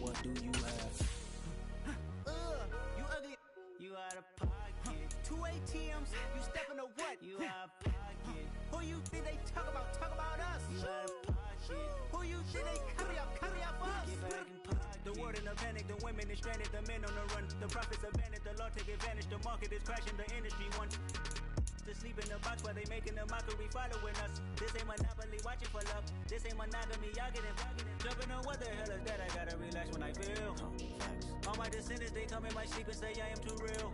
what do you have? You ugly. You out of pocket. 2 ATMs, you stepping to what? You out of pocket. Who you think they talk about us? You out of pocket. Who you think they carry up for us? Get back in pocket. The world in a panic, the women is stranded, the men on the run. The profits abandoned, the law take advantage, the market is crashing, the industry won. To sleep in the box while they making a mockery following us. This ain't monopoly, watching for love. This ain't monogamy, y'all getting jumping on what the hell is that? I gotta relax when I feel. All my descendants, they come in my sleep and say I am too real.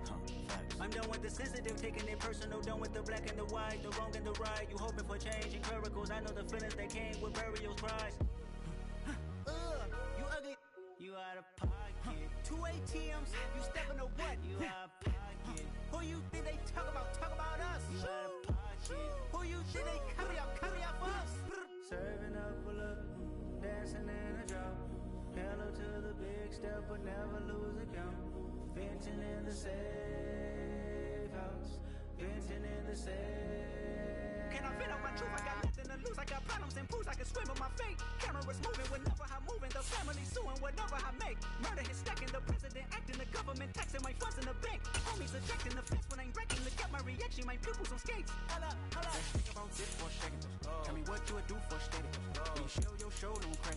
I'm done with the sensitive, taking it personal. Done with the black and the white, the wrong and the right. You hoping for change and miracles. I know the feelings that came with burial cries. You ugly. You out of pocket. 2 ATMs, you stepping to what? You out of pocket. Who you think they talk about us? You out of pocket. Who you think they carry up for us? Serving up a look, dancing in a drop. Hello to the big step, but never lose a count. Venting in the safe house. Venting in the safe. Can I fit out my truth? I got nothing to lose. I got problems and pools. I can swim with my fate. Cameras moving whenever I'm moving. The family suing whatever I make. Murder is stacking. The president acting. The government taxing my funds in the bank. Homies ejecting the fence when I'm breaking. Look at my reaction. My pupils on skates. Hold up. Think about this for a second. Tell me what you would do for steady. When you show your show, don't crack.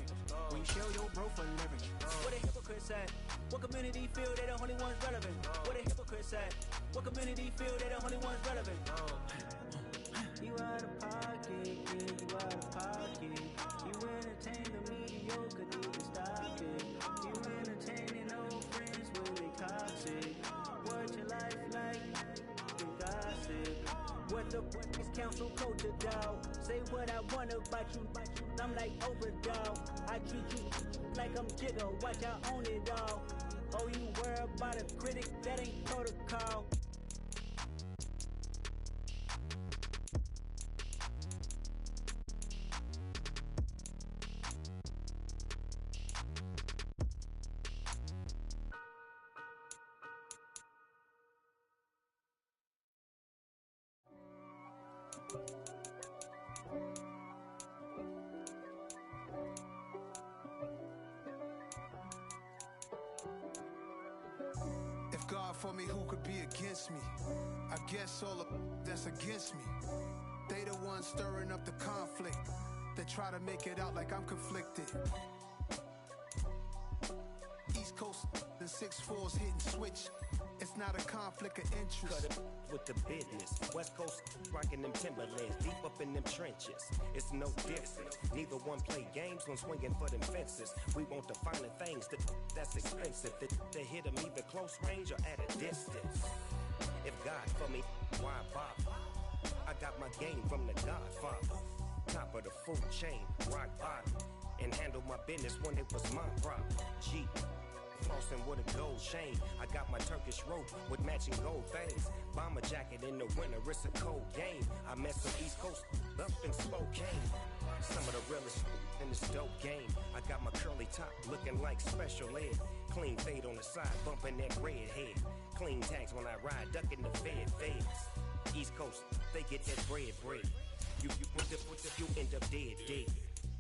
When you show your bro for leverage. What a hypocrite said. What community feel they the only ones relevant? What a hypocrite said. What community feel they the only ones relevant? You out of pocket, yeah, you out of pocket. You entertain the mediocre, need to stop it. You entertaining old friends when they toxic. What your life like? You gossip. What the fuck is council culture, dog? Say what I want about you. I'm like overdog. I treat you like I'm Jigga. Watch I own it all. Oh, you worry about a critic? That ain't protocol. If God for me, who could be against me? I guess all of that's against me. They the ones stirring up the conflict. They try to make it out like I'm conflicted. East Coast, the 6'4's hitting switch. It's not a conflict of interest. Cut it with the business. West Coast rocking them Timberlands, deep up in them trenches. It's no difference. Neither one play games when swinging for them fences. We want the finer things that's expensive. That hit them either close range or at a distance. If God for me, why bother? I got my game from the Godfather. Top of the food chain, rock bottom. And handle my business when it was my problem. G. Flossing with a gold chain. I got my Turkish rope with matching gold things. Bomber jacket in the winter, it's a cold game. I met some East Coast up in Spokane. Some of the realest in this dope game. I got my curly top looking like special ed. Clean fade on the side, bumping that red head. Clean tags when I ride, ducking the feds. East Coast, they get that bread. You end up dead.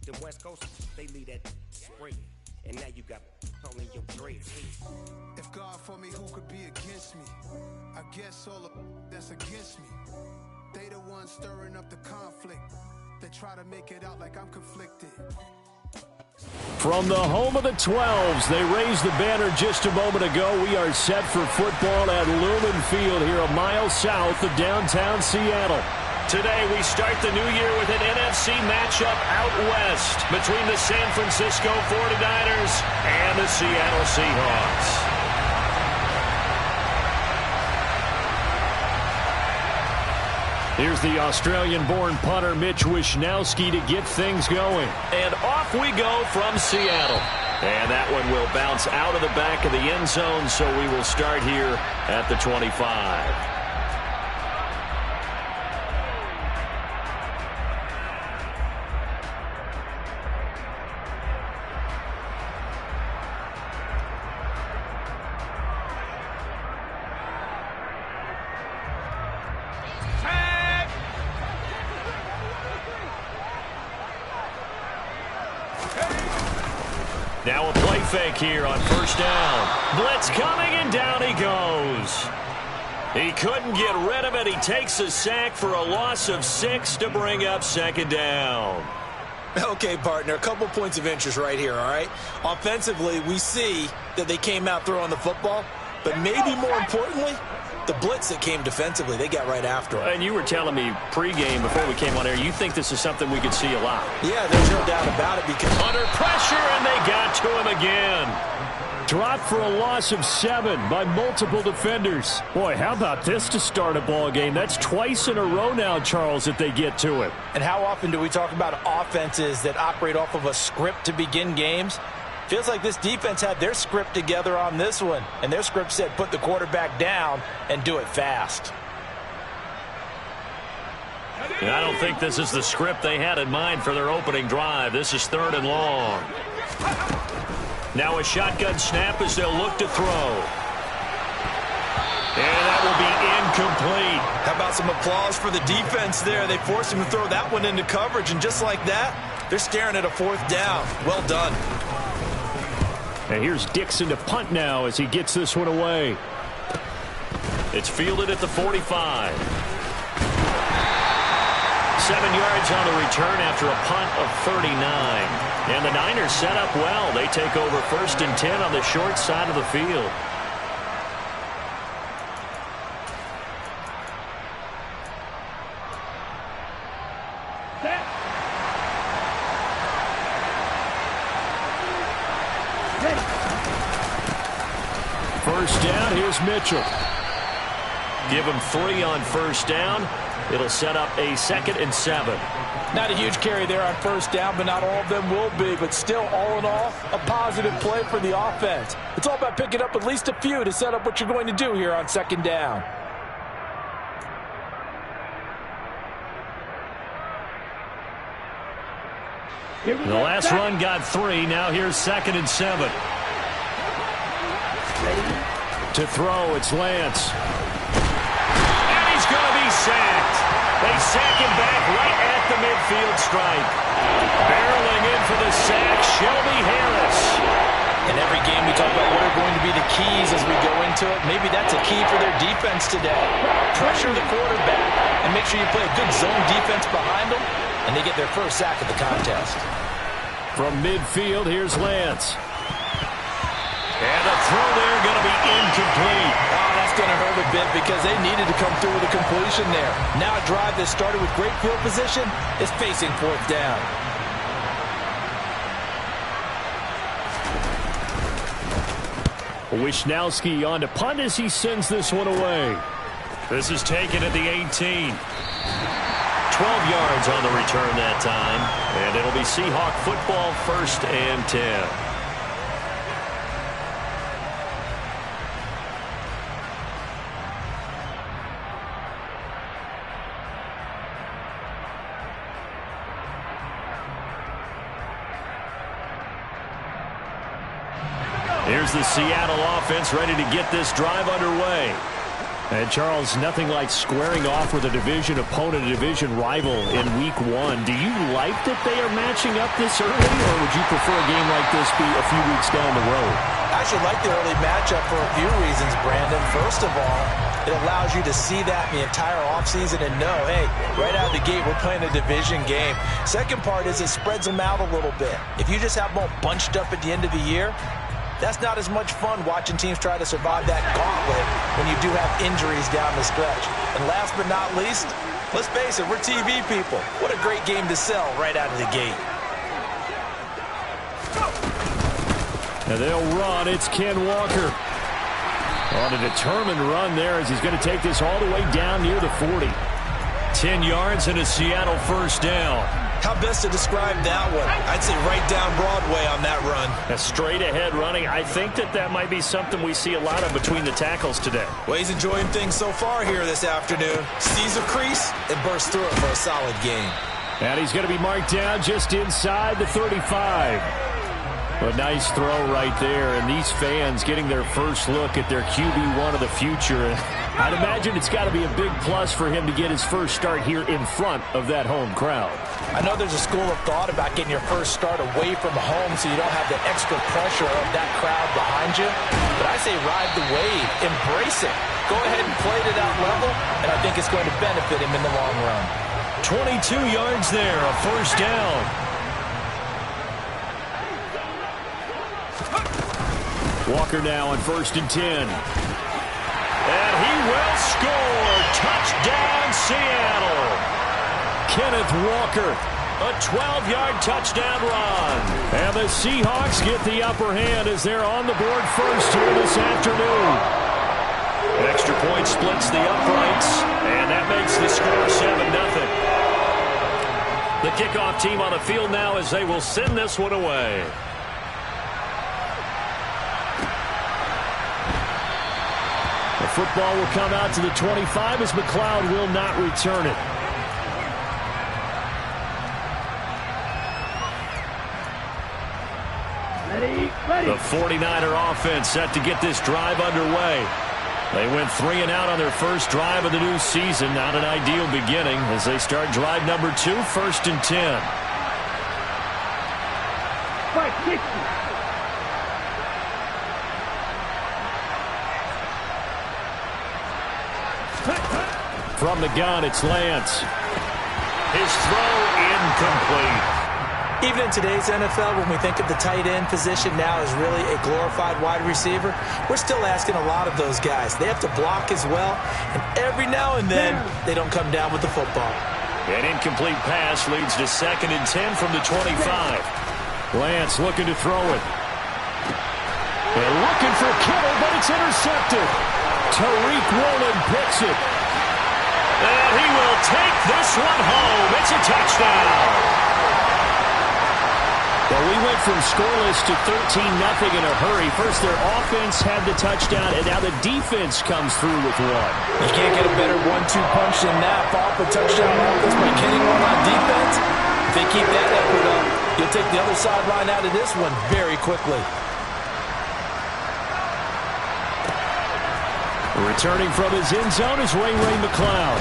Them West Coast, they leave that spread. And now you got all in your dreads. If God for me, who could be against me? I guess all of that's against me. They the ones stirring up the conflict. They try to make it out like I'm conflicted. From the home of the 12s, they raised the banner just a moment ago. We are set for football at Lumen Field here a mile south of downtown Seattle. Today, we start the new year with an NFC matchup out west between the San Francisco 49ers and the Seattle Seahawks. Here's the Australian-born punter Mitch Wishnowsky to get things going. And off we go from Seattle. And that one will bounce out of the back of the end zone, so we will start here at the 25. Now a play fake here on first down. Blitz coming, and down he goes. He couldn't get rid of it. He takes a sack for a loss of 6 to bring up second down. Okay, partner, a couple points of interest right here, all right? Offensively, we see that they came out throwing the football, but maybe more importantly, the blitz that came defensively, they got right after it. And you were telling me pregame before we came on air, you think this is something we could see a lot. Yeah, there's no doubt about it because under pressure, and they got to him again. Dropped for a loss of 7 by multiple defenders. Boy, how about this to start a ball game? That's twice in a row now, Charles, that they get to him. And how often do we talk about offenses that operate off of a script to begin games? Feels like this defense had their script together on this one, and their script said put the quarterback down and do it fast. And I don't think this is the script they had in mind for their opening drive. This is 3rd and long. Now a shotgun snap as they'll look to throw. And that will be incomplete. How about some applause for the defense there? They forced him to throw that one into coverage, and just like that, they're staring at a 4th down. Well done. And here's Dixon to punt now as he gets this one away. It's fielded at the 45. 7 yards on the return after a punt of 39. And the Niners set up well. They take over 1st and 10 on the short side of the field. First down, here's Mitchell. Give him 3 on first down. It'll set up a 2nd and 7. Not a huge carry there on first down, but not all of them will be. But still, all in all, a positive play for the offense. It's all about picking up at least a few to set up what you're going to do here on 2nd down. The last run got 3. Now here's 2nd and 7. To throw, it's Lance. And he's going to be sacked. They sack him back right at the midfield stripe. Barreling in for the sack, Shelby Harris. In every game we talk about what are going to be the keys as we go into it. Maybe that's a key for their defense today. Pressure the quarterback and make sure you play a good zone defense behind them, and they get their first sack of the contest. From midfield, here's Lance. And the throw there going to be incomplete. Oh, that's going to hurt a bit because they needed to come through with a completion there. Now a drive that started with great field position is facing 4th down. Wisnowski on to punt as he sends this one away. This is taken at the 18. 12 yards on the return that time. And it'll be Seahawk football, 1st and 10. Here's the Seattle offense ready to get this drive underway. And Charles, nothing like squaring off with a division opponent, a division rival in week 1. Do you like that they are matching up this early, or would you prefer a game like this be a few weeks down the road? I actually like the early matchup for a few reasons, Brandon. First of all, it allows you to see that in the entire offseason and know, hey, right out of the gate, we're playing a division game. Second part is it spreads them out a little bit. If you just have them all bunched up at the end of the year, that's not as much fun watching teams try to survive that gauntlet when you do have injuries down the stretch. And last but not least, let's face it, we're TV people. What a great game to sell right out of the gate. And they'll run. It's Ken Walker. On a determined run there as he's going to take this all the way down near the 40. 10 yards and a Seattle first down. How best to describe that one? I'd say right down Broadway on that run. A straight ahead running. I think that might be something we see a lot of between the tackles today. Well, he's enjoying things so far here this afternoon. Sees a crease and bursts through it for a solid game. And he's going to be marked down just inside the 35. A nice throw right there, and these fans getting their first look at their QB1 of the future. I'd imagine it's got to be a big plus for him to get his first start here in front of that home crowd. I know there's a school of thought about getting your first start away from home so you don't have the extra pressure of that crowd behind you. But I say ride the wave, embrace it. Go ahead and play to that level, and I think it's going to benefit him in the long run. 22 yards there, a first down. Walker now on 1st and 10. And he will score. Touchdown, Seattle. Kenneth Walker, a 12-yard touchdown run. And the Seahawks get the upper hand as they're on the board first here this afternoon. Extra point splits the uprights, and that makes the score 7-0. The kickoff team on the field now as they will send this one away. The football will come out to the 25 as McLeod will not return it. The 49er offense set to get this drive underway. They went 3 and out on their first drive of the new season. Not an ideal beginning as they start drive number 2, 1st and 10. From the gun, it's Lance. His throw incomplete. Even in today's NFL, when we think of the tight end position now as really a glorified wide receiver, we're still asking a lot of those guys. They have to block as well, and every now and then, they don't come down with the football. An incomplete pass leads to 2nd and 10 from the 25. Lance looking to throw it. They're looking for Kittle, but it's intercepted. Tariq Woolen picks it. And he will take this one home. It's a touchdown. Well, we went from scoreless to 13-0 in a hurry. First, their offense had the touchdown, and now the defense comes through with one. You can't get a better 1-2 punch than that. Off a touchdown offense by getting one on defense. If they keep that effort up, you'll take the other sideline out of this one very quickly. Returning from his end zone is Ray McLeod.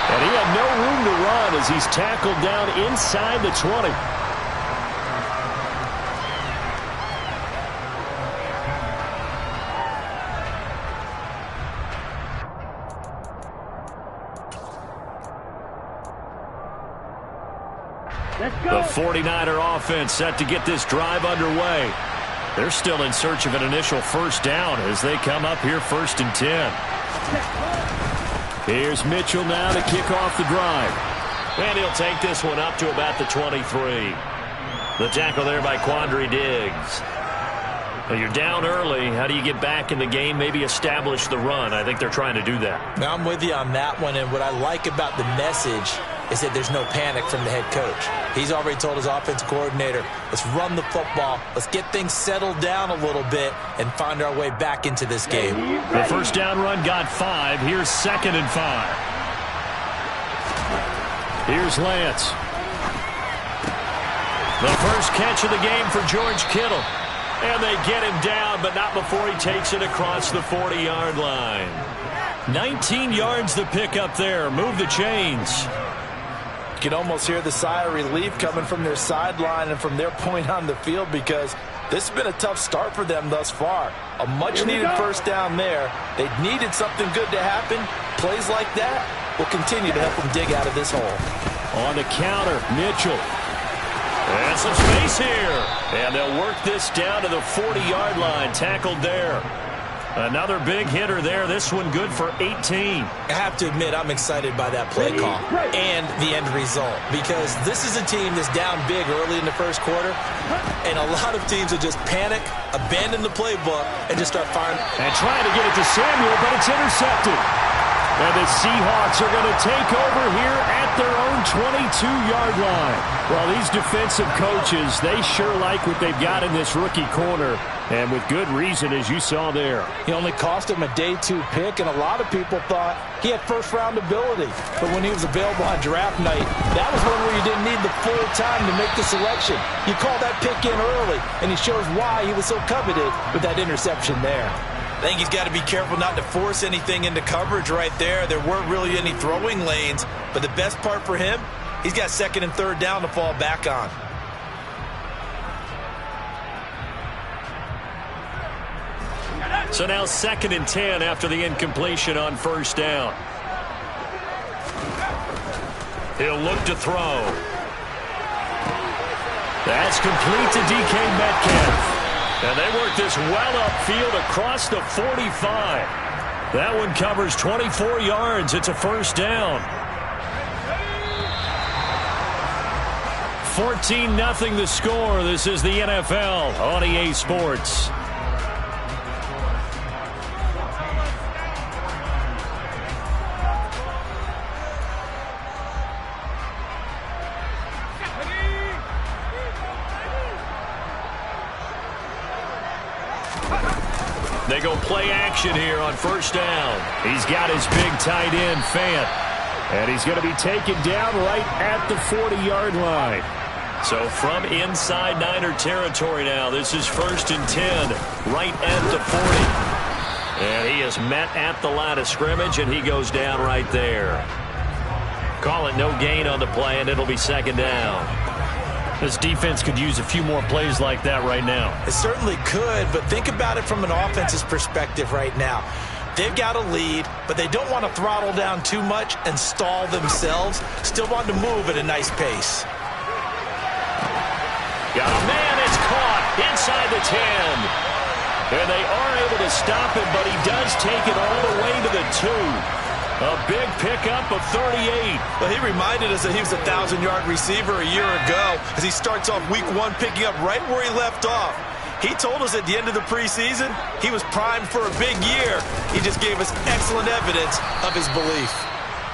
And he had no room to run as he's tackled down inside the 20. The 49er offense set to get this drive underway. They're still in search of an initial first down as they come up here 1st and 10. Here's Mitchell now to kick off the drive. And he'll take this one up to about the 23. The tackle there by Quandre Diggs. Well, you're down early. How do you get back in the game, maybe establish the run? I think they're trying to do that. Now, I'm with you on that one, and what I like about the message is that there's no panic from the head coach. He's already told his offensive coordinator, let's run the football, let's get things settled down a little bit and find our way back into this game. The first down run got 5. Here's 2nd and 5. Here's Lance. The first catch of the game for George Kittle. And they get him down, but not before he takes it across the 40-yard line. 19 yards to pick up there. Move the chains. You can almost hear the sigh of relief coming from their sideline and from their point on the field because this has been a tough start for them thus far. A much-needed first down there. They needed something good to happen. Plays like that will continue to help them dig out of this hole. On the counter, Mitchell. And some space here. And they'll work this down to the 40-yard line. Tackled there. Another big hitter there. This one good for 18. I have to admit, I'm excited by that play call and the end result because this is a team that's down big early in the first quarter, and a lot of teams will just panic, abandon the playbook, and just start firing. And trying to get it to Samuel, but it's intercepted. And the Seahawks are going to take over here at their own 22-yard line. Well, these defensive coaches, they sure like what they've got in this rookie corner, and with good reason, as you saw there. He only cost him a day 2 pick, and a lot of people thought he had first-round ability. But when he was available on draft night, that was one where you didn't need the full time to make the selection. You call that pick in early, and he shows why he was so coveted with that interception there. I think he's got to be careful not to force anything into coverage right there. There weren't really any throwing lanes, but the best part for him, he's got 2nd and 3rd down to fall back on. So now 2nd and 10 after the incompletion on 1st down. He'll look to throw. That's complete to DK Metcalf. And they work this well upfield across the 45. That one covers 24 yards. It's a 1st down. 14-0 the score. This is the NFL on EA Sports. They go play action here on 1st down. He's got his big tight end, Fant. And he's going to be taken down right at the 40-yard line. So from inside Niner territory now, this is 1st and 10, right at the 40. And he is met at the line of scrimmage, and he goes down right there. Call it no gain on the play, and it'll be 2nd down. This defense could use a few more plays like that right now. It certainly could, but think about it from an offense's perspective right now. They've got a lead, but they don't want to throttle down too much and stall themselves. Still want to move at a nice pace. Got a man, it's caught inside the 10. And they are able to stop him, but he does take it all the way to the 2. A big pickup of 38. Well, he reminded us that he was a 1,000-yard receiver a year ago as he starts off week 1 picking up right where he left off. He told us at the end of the preseason he was primed for a big year. He just gave us excellent evidence of his belief.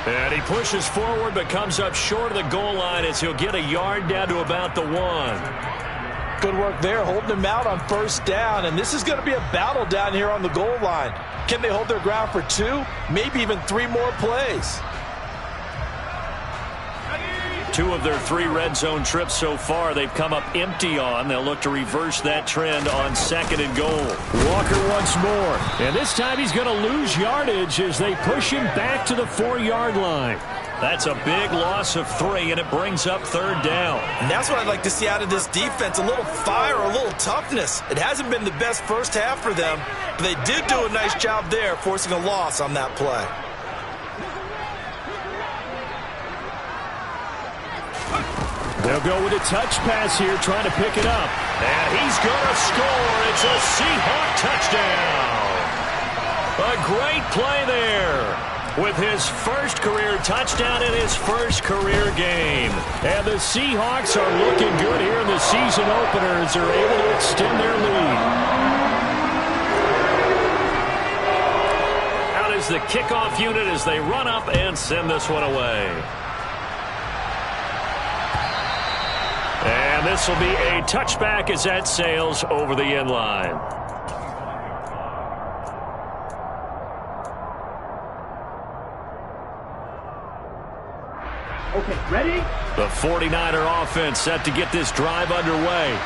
And he pushes forward but comes up short of the goal line as he'll get a yard down to about the 1. Good work there, holding him out on 1st down, and this is going to be a battle down here on the goal line. Can they hold their ground for 2, maybe even 3 more plays? 2 of their 3 red zone trips so far they've come up empty on. They'll look to reverse that trend on 2nd and goal. Walker once more, and this time he's going to lose yardage as they push him back to the 4-yard line. That's a big loss of 3, and it brings up 3rd down. And that's what I'd like to see out of this defense, a little fire, a little toughness. It hasn't been the best first half for them, but they did do a nice job there, forcing a loss on that play. They'll go with a touch pass here, trying to pick it up. And he's going to score. It's a Seahawk touchdown. A great play there, with his first career touchdown in his first career game. And the Seahawks are looking good here in the season opener as they're able to extend their lead. Out is the kickoff unit as they run up and send this one away. And this will be a touchback as that sails over the end line. Okay, ready? The 49er offense set to get this drive underway.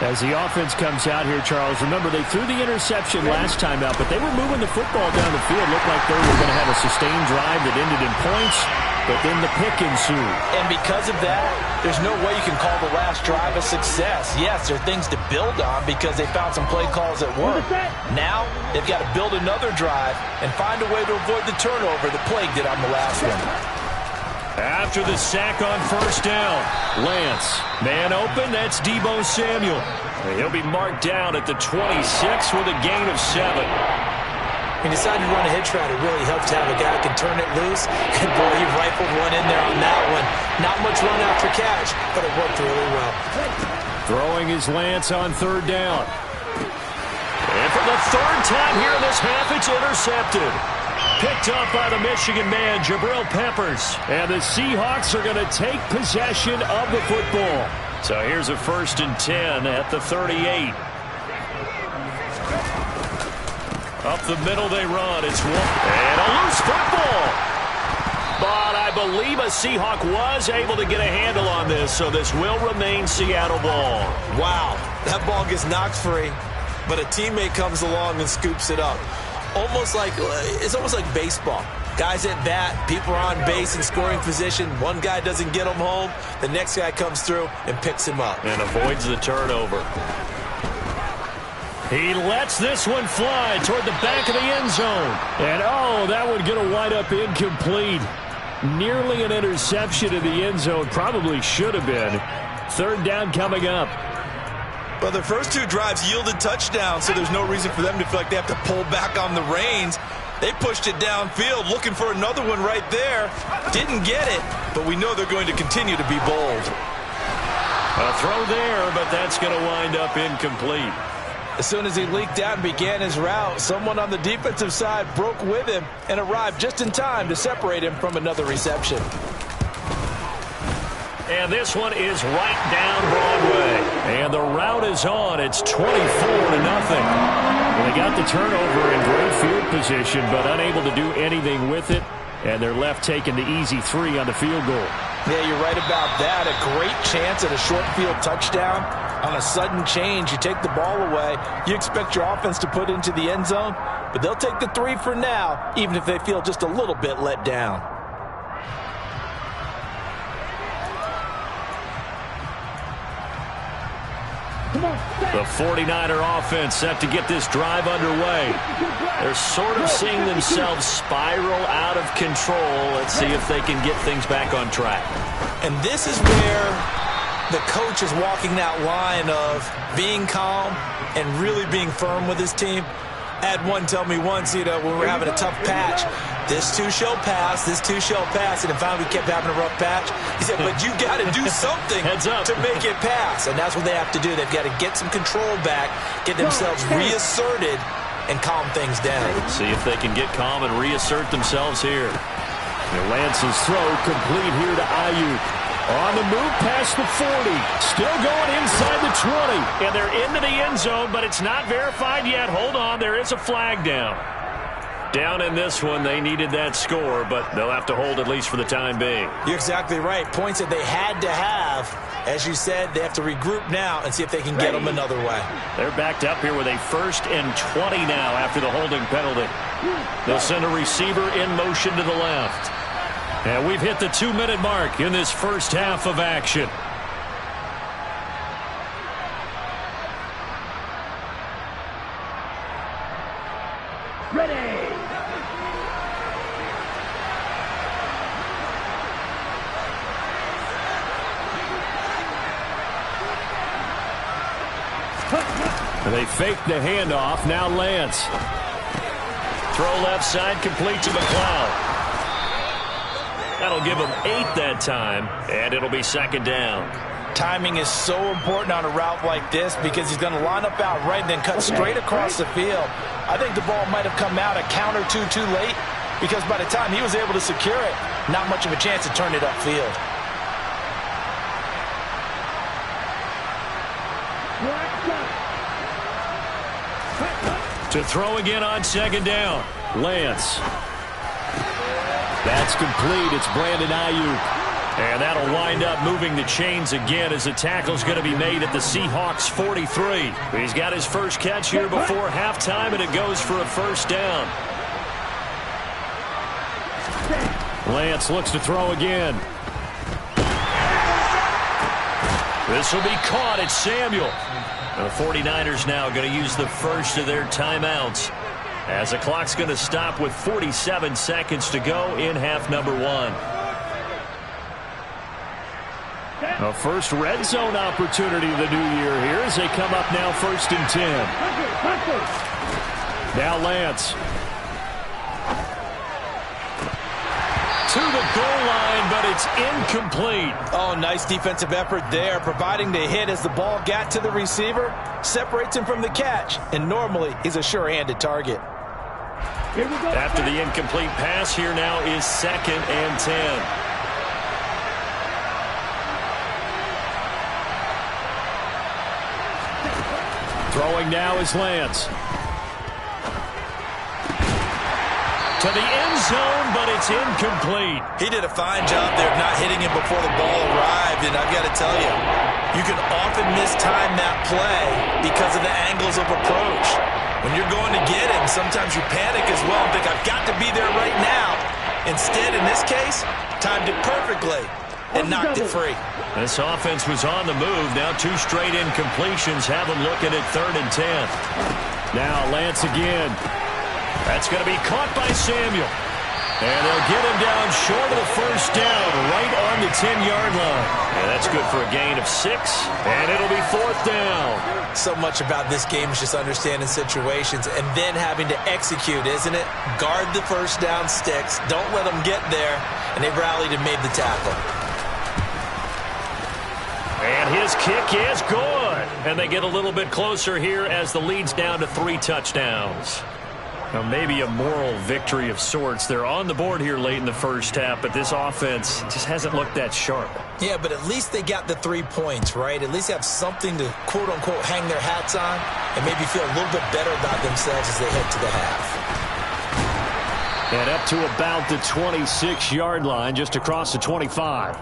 As the offense comes out here, Charles, remember they threw the interception last time out, but they were moving the football down the field. Looked like they were going to have a sustained drive that ended in points, but then the pick ensued. And because of that, there's no way you can call the last drive a success. Yes, there are things to build on because they found some play calls that work. Now, they've got to build another drive and find a way to avoid the turnover that plagued it on the last one. After the sack on 1st down, Lance, man open, that's Deebo Samuel. He'll be marked down at the 26 with a gain of 7. He decided to run a hitch route. It really helps to have a guy who can turn it loose. And boy, he rifled one in there on that one. Not much run after catch, but it worked really well. Throwing his Lance on 3rd down. And for the 3rd time here in this half, it's intercepted. Picked up by the Michigan man, Jabril Peppers. And the Seahawks are going to take possession of the football. So here's a 1st and 10 at the 38. Up the middle they run. It's one. And a loose football. But I believe a Seahawk was able to get a handle on this, so this will remain Seattle ball. Wow, that ball gets knocked free, but a teammate comes along and scoops it up. It's almost like baseball. Guys at bat, people are on base in scoring position. One guy doesn't get him home. The next guy comes through and picks him up. And avoids the turnover. He lets this one fly toward the back of the end zone. And, that would get a wind up incomplete. Nearly an interception in the end zone. Probably should have been. 3rd down coming up. Well, the first 2 drives yielded touchdowns, so there's no reason for them to feel like they have to pull back on the reins. They pushed it downfield, looking for another one right there. Didn't get it, but we know they're going to continue to be bold. A throw there, but that's going to wind up incomplete. As soon as he leaked out and began his route, someone on the defensive side broke with him and arrived just in time to separate him from another reception. And this one is right down Broadway. And the route is on. It's 24-0. They got the turnover in great field position, but unable to do anything with it. And they're left taking the easy 3 on the field goal. Yeah, you're right about that. A great chance at a short field touchdown. On a sudden change, you take the ball away. You expect your offense to put into the end zone, but they'll take the 3 for now, even if they feel just a little bit let down. The 49er offense set to get this drive underway. They're sort of seeing themselves spiral out of control. Let's see if they can get things back on track. And this is where the coach is walking that line of being calm and really being firm with his team. I had one tell me once, when we were having a tough patch, this too shall pass, this too shall pass, and finally we kept having a rough patch. He said, but you got to do something to make it pass, and that's what they have to do. They've got to get some control back, get themselves reasserted, and calm things down. See if they can get calm and reassert themselves here. And Lance's throw complete here to Ayuk. On the move past the 40. Still going inside the 20. And they're into the end zone, but it's not verified yet. Hold on, there is a flag down. Down in this one, they needed that score, but they'll have to hold at least for the time being. You're exactly right. Points that they had to have. As you said, they have to regroup now and see if they can get them another way. They're backed up here with a 1st and 20 now after the holding penalty. They'll send a receiver in motion to the left. And we've hit the 2-minute mark in this first half of action. Ready. They fake the handoff. Now Lance. Throw left side, complete to McLeod. That'll give him 8 that time, and it'll be 2nd down. Timing is so important on a route like this because he's going to line up out right and then cut straight across the field. I think the ball might have come out a count or two too late because by the time he was able to secure it, not much of a chance to turn it upfield. To throw again on 2nd down, Lance. That's complete. It's Brandon Ayuk. And that'll wind up moving the chains again as the tackle's going to be made at the Seahawks 43. He's got his first catch here before halftime, and it goes for a 1st down. Lance looks to throw again. This will be caught. It's Samuel. And the 49ers now going to use the first of their timeouts, as the clock's going to stop with 47 seconds to go in half number 1. A first red zone opportunity of the new year here as they come up now 1st and 10. Now Lance. To the goal line, but it's incomplete. Oh, nice defensive effort there, providing the hit as the ball got to the receiver, separates him from the catch, and normally he's a sure-handed target. After the incomplete pass, here now is 2nd and 10. Throwing now is Lance. To the end zone, but it's incomplete. He did a fine job there of not hitting him before the ball arrived, and I've got to tell you, you can often mistime that play because of the angles of approach. When you're going to get him, sometimes you panic as well and think, I've got to be there right now. Instead, in this case, timed it perfectly and knocked it free. This offense was on the move. Now 2 straight incompletions have them looking at 3rd and 10. Now Lance again. That's going to be caught by Samuel. And they'll get him down short of the first down, right on the 10-yard line. And that's good for a gain of 6, and it'll be 4th down. So much about this game is just understanding situations and then having to execute, isn't it? Guard the first down sticks. Don't let them get there. And they rallied and made the tackle. And his kick is good. And they get a little bit closer here as the lead's down to 3 touchdowns. Now maybe a moral victory of sorts. They're on the board here late in the first half, but this offense just hasn't looked that sharp. Yeah, but at least they got the 3 points, right? At least have something to, quote-unquote, hang their hats on and maybe feel a little bit better about themselves as they head to the half. And up to about the 26-yard line, just across the 25.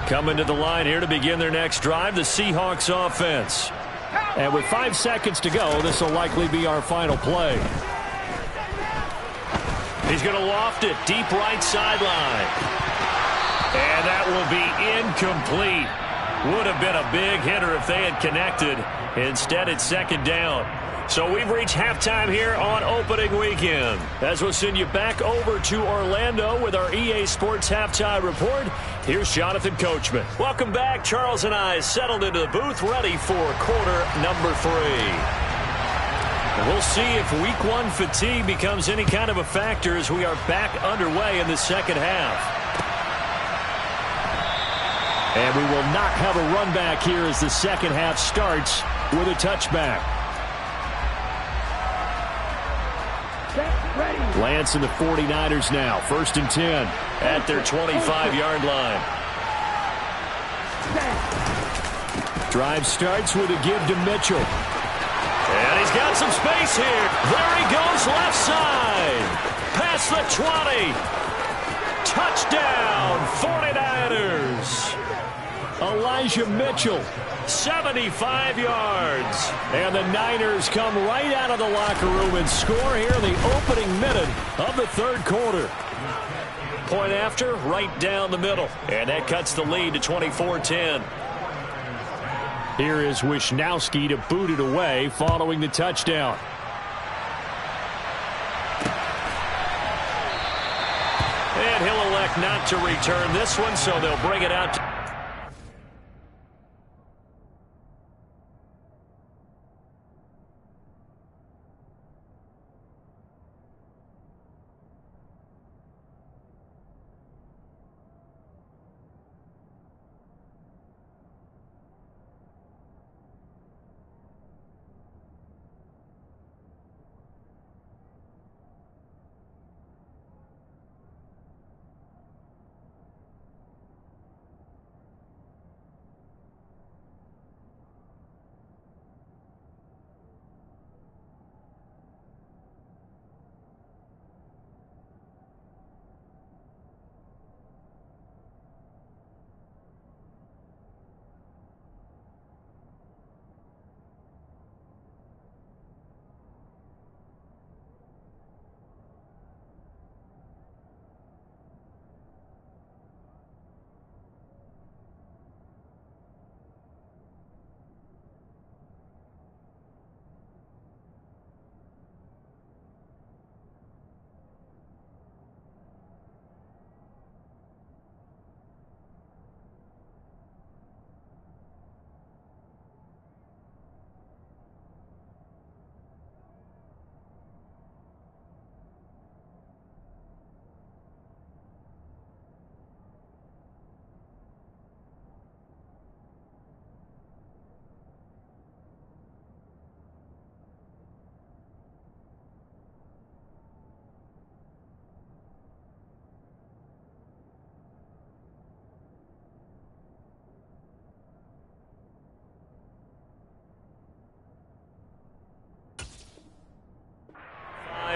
Coming to the line here to begin their next drive, the Seahawks offense. And with 5 seconds to go, this will likely be our final play. He's going to loft it deep right sideline. And that will be incomplete. Would have been a big hitter if they had connected. Instead, it's 2nd down. So we've reached halftime here on opening weekend. As we'll send you back over to Orlando with our EA Sports Halftime Report, here's Jonathan Coachman. Welcome back. Charles and I settled into the booth, ready for quarter number 3. We'll see if week 1 fatigue becomes any kind of a factor as we are back underway in the second half. And we will not have a run back here as the second half starts with a touchback. Lance and the 49ers now. 1st and 10 at their 25-yard line. Drive starts with a give to Mitchell. And he's got some space here. There he goes left side. Past the 20. Touchdown, 49ers. Elijah Mitchell, 75 yards. And the Niners come right out of the locker room and score here in the opening minute of the 3rd quarter. Point after, right down the middle. And that cuts the lead to 24-10. Here is Wisnowski to boot it away following the touchdown. And he'll elect not to return this one, so they'll bring it out to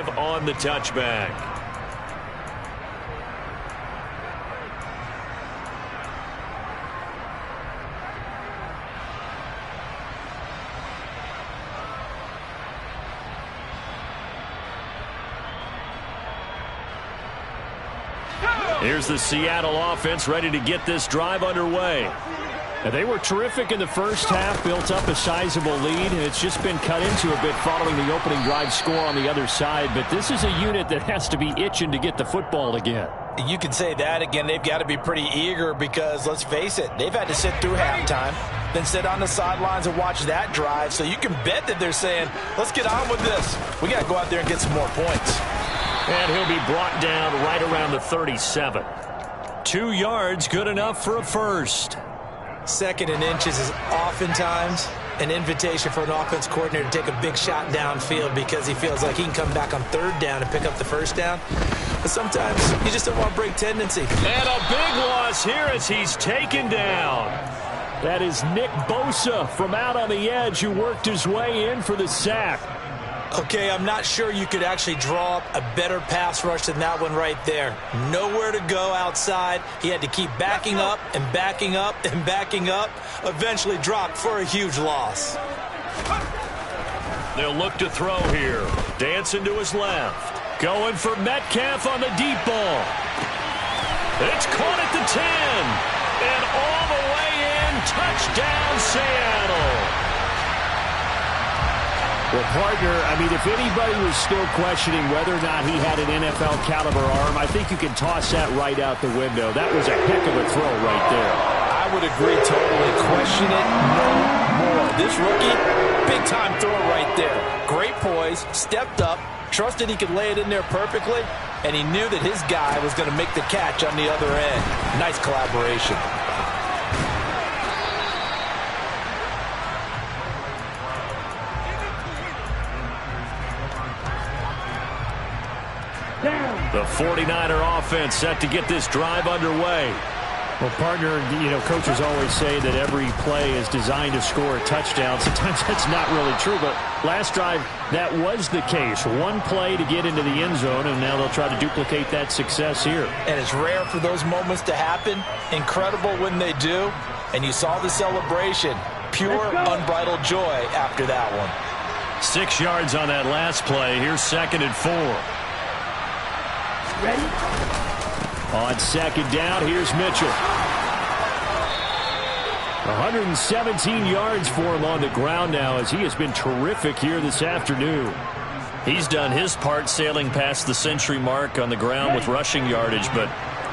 5 on the touchback. Here's the Seattle offense ready to get this drive underway. And they were terrific in the first half, built up a sizable lead, and it's just been cut into a bit following the opening drive score on the other side. But this is a unit that has to be itching to get the football again. You can say that again. They've got to be pretty eager because, let's face it, they've had to sit through halftime, then sit on the sidelines and watch that drive. So you can bet that they're saying, let's get on with this. We got to go out there and get some more points. And he'll be brought down right around the 37. 2 yards, good enough for a first. 2nd and inches is oftentimes an invitation for an offense coordinator to take a big shot downfield because he feels like he can come back on 3rd down and pick up the first down. But sometimes you just don't want to break tendency. And a big loss here as he's taken down. That is Nick Bosa from out on the edge who worked his way in for the sack. Okay, I'm not sure you could actually draw up a better pass rush than that one right there. Nowhere to go outside. He had to keep backing up and backing up and backing up. Eventually dropped for a huge loss. They'll look to throw here. Dancing to his left. Going for Metcalf on the deep ball. It's caught at the 10. And all the way in. Touchdown, Seattle. Well, partner, I mean, if anybody was still questioning whether or not he had an NFL caliber arm, I think you can toss that right out the window. That was a heck of a throw right there. I would agree totally. Question it no more. This rookie, big-time throw right there. Great poise, stepped up, trusted he could lay it in there perfectly, and he knew that his guy was going to make the catch on the other end. Nice collaboration. The 49er offense set to get this drive underway. Well, partner, you know, coaches always say that every play is designed to score a touchdown. Sometimes that's not really true, but last drive, that was the case. One play to get into the end zone, and now they'll try to duplicate that success here. And it's rare for those moments to happen. Incredible when they do. And you saw the celebration. Pure, unbridled joy after that one. 6 yards on that last play. Here's 2nd and 4. Ready? On 2nd down, here's Mitchell. 117 yards for him on the ground now as he has been terrific here this afternoon. He's done his part sailing past the century mark on the ground with rushing yardage, but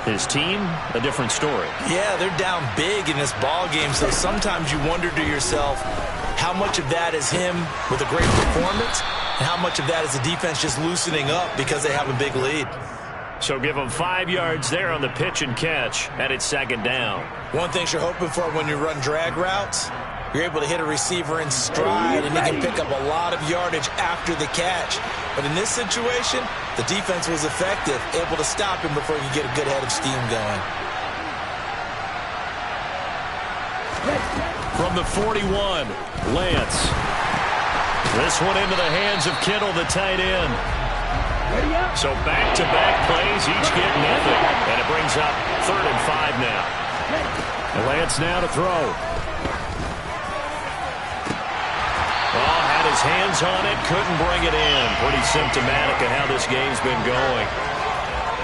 his team, a different story. Yeah, they're down big in this ball game, so sometimes you wonder to yourself how much of that is him with a great performance and how much of that is the defense just loosening up because they have a big lead. So give them 5 yards there on the pitch and catch, and it's 2nd down. One thing you're hoping for when you run drag routes, you're able to hit a receiver in stride, and he can pick up a lot of yardage after the catch. But in this situation, the defense was effective, able to stop him before he could get a good head of steam going. From the 41, Lance. This one into the hands of Kittle, the tight end. So back-to-back plays, each get nothing. And it brings up 3rd and 5 now. And Lance now to throw. Oh, had his hands on it, couldn't bring it in. Pretty symptomatic of how this game's been going.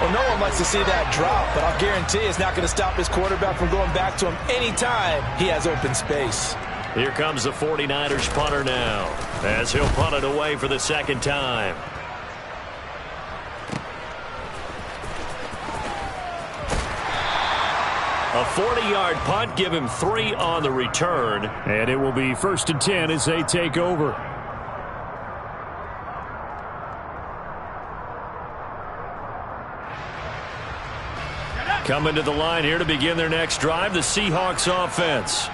Well, no one likes to see that drop, but I'll guarantee it's not going to stop his quarterback from going back to him anytime he has open space. Here comes the 49ers punter now, as he'll punt it away for the 2nd time. A 40-yard punt, give him 3 on the return. And it will be 1st and 10 as they take over. Coming to the line here to begin their next drive, the Seahawks offense.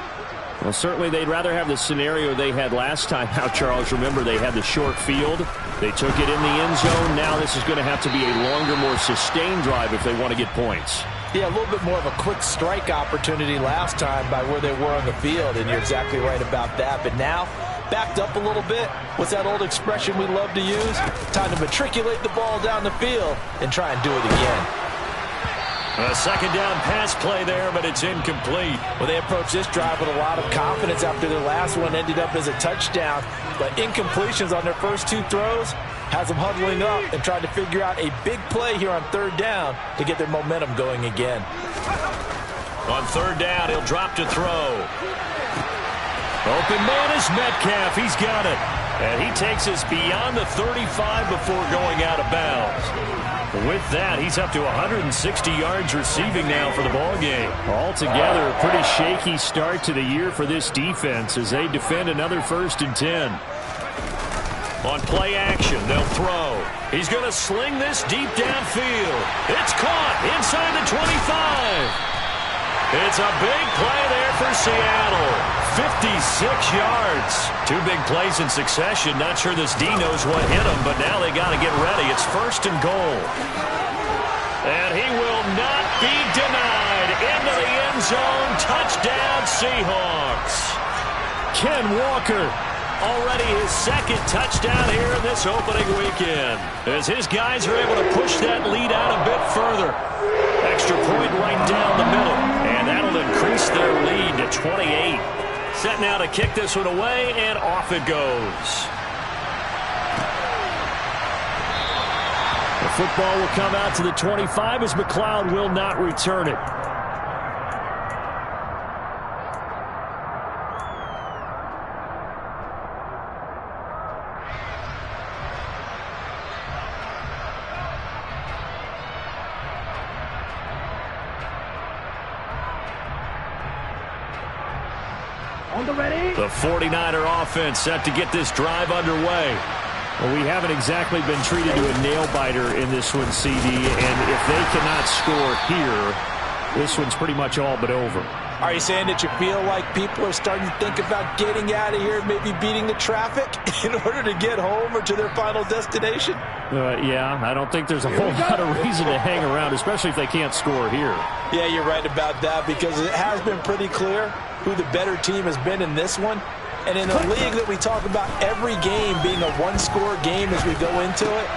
Well, certainly they'd rather have the scenario they had last time out, Charles. Remember, they had the short field. They took it in the end zone. Now this is going to have to be a longer, more sustained drive if they want to get points. Yeah, a little bit more of a quick strike opportunity last time by where they were on the field, and you're exactly right about that. But now backed up a little bit. What's that old expression we love to use? Time to matriculate the ball down the field and try and do it again. A second down pass play there, but it's incomplete. Well, they approached this drive with a lot of confidence after their last one ended up as a touchdown. But incompletions on their first two throws has them huddling up and trying to figure out a big play here on third down to get their momentum going again. On third down, he'll drop to throw. Open man is Metcalf. He's got it. And he takes us beyond the 35 before going out of bounds. With that, he's up to 160 yards receiving now for the ball game. Altogether, a pretty shaky start to the year for this defense as they defend another 1st and 10. On play action, they'll throw. He's going to sling this deep downfield. It's caught inside the 25. It's a big play there for Seattle. 56 yards. 2 big plays in succession. Not sure this D knows what hit him, but now they got to get ready. It's 1st and goal. And he will not be denied. Into the end zone. Touchdown, Seahawks. Ken Walker, already his 2nd touchdown here in this opening weekend, as his guys are able to push that lead out a bit further. Extra point right down the middle, and that'll increase their lead to 28. Set now to kick this one away, and off it goes. The football will come out to the 25 as McLeod will not return it. The 49er offense set to get this drive underway. Well, we haven't exactly been treated to a nail-biter in this one, CD, and if they cannot score here, this one's pretty much all but over. Are you saying that you feel like people are starting to think about getting out of here, maybe beating the traffic in order to get home or to their final destination? Yeah, I don't think there's a whole lot of reason to hang around, especially if they can't score here. Yeah, you're right about that, because it has been pretty clear who the better team has been in this one. And in a league that we talk about every game being a one-score game as we go into it,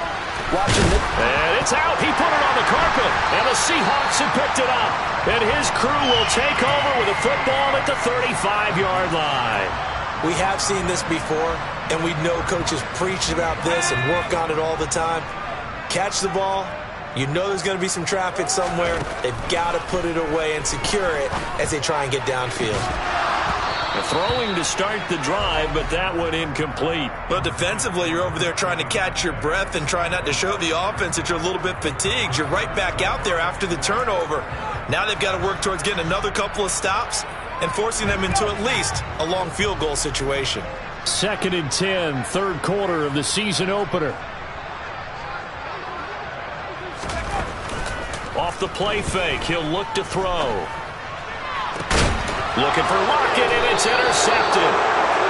watching this. And it's out. He put it on the carpet, and the Seahawks have picked it up. And his crew will take over with a football at the 35-yard line. We have seen this before, and we know coaches preach about this and work on it all the time. Catch the ball. You know there's going to be some traffic somewhere. They've got to put it away and secure it as they try and get downfield. Throwing to start the drive, but that one incomplete. But defensively, you're over there trying to catch your breath and try not to show the offense that you're a little bit fatigued. You're right back out there after the turnover. Now they've got to work towards getting another couple of stops and forcing them into at least a long field goal situation. 2nd and 10, 3rd quarter of the season opener. Off the play fake, he'll look to throw. Looking for Lockett, and it's intercepted.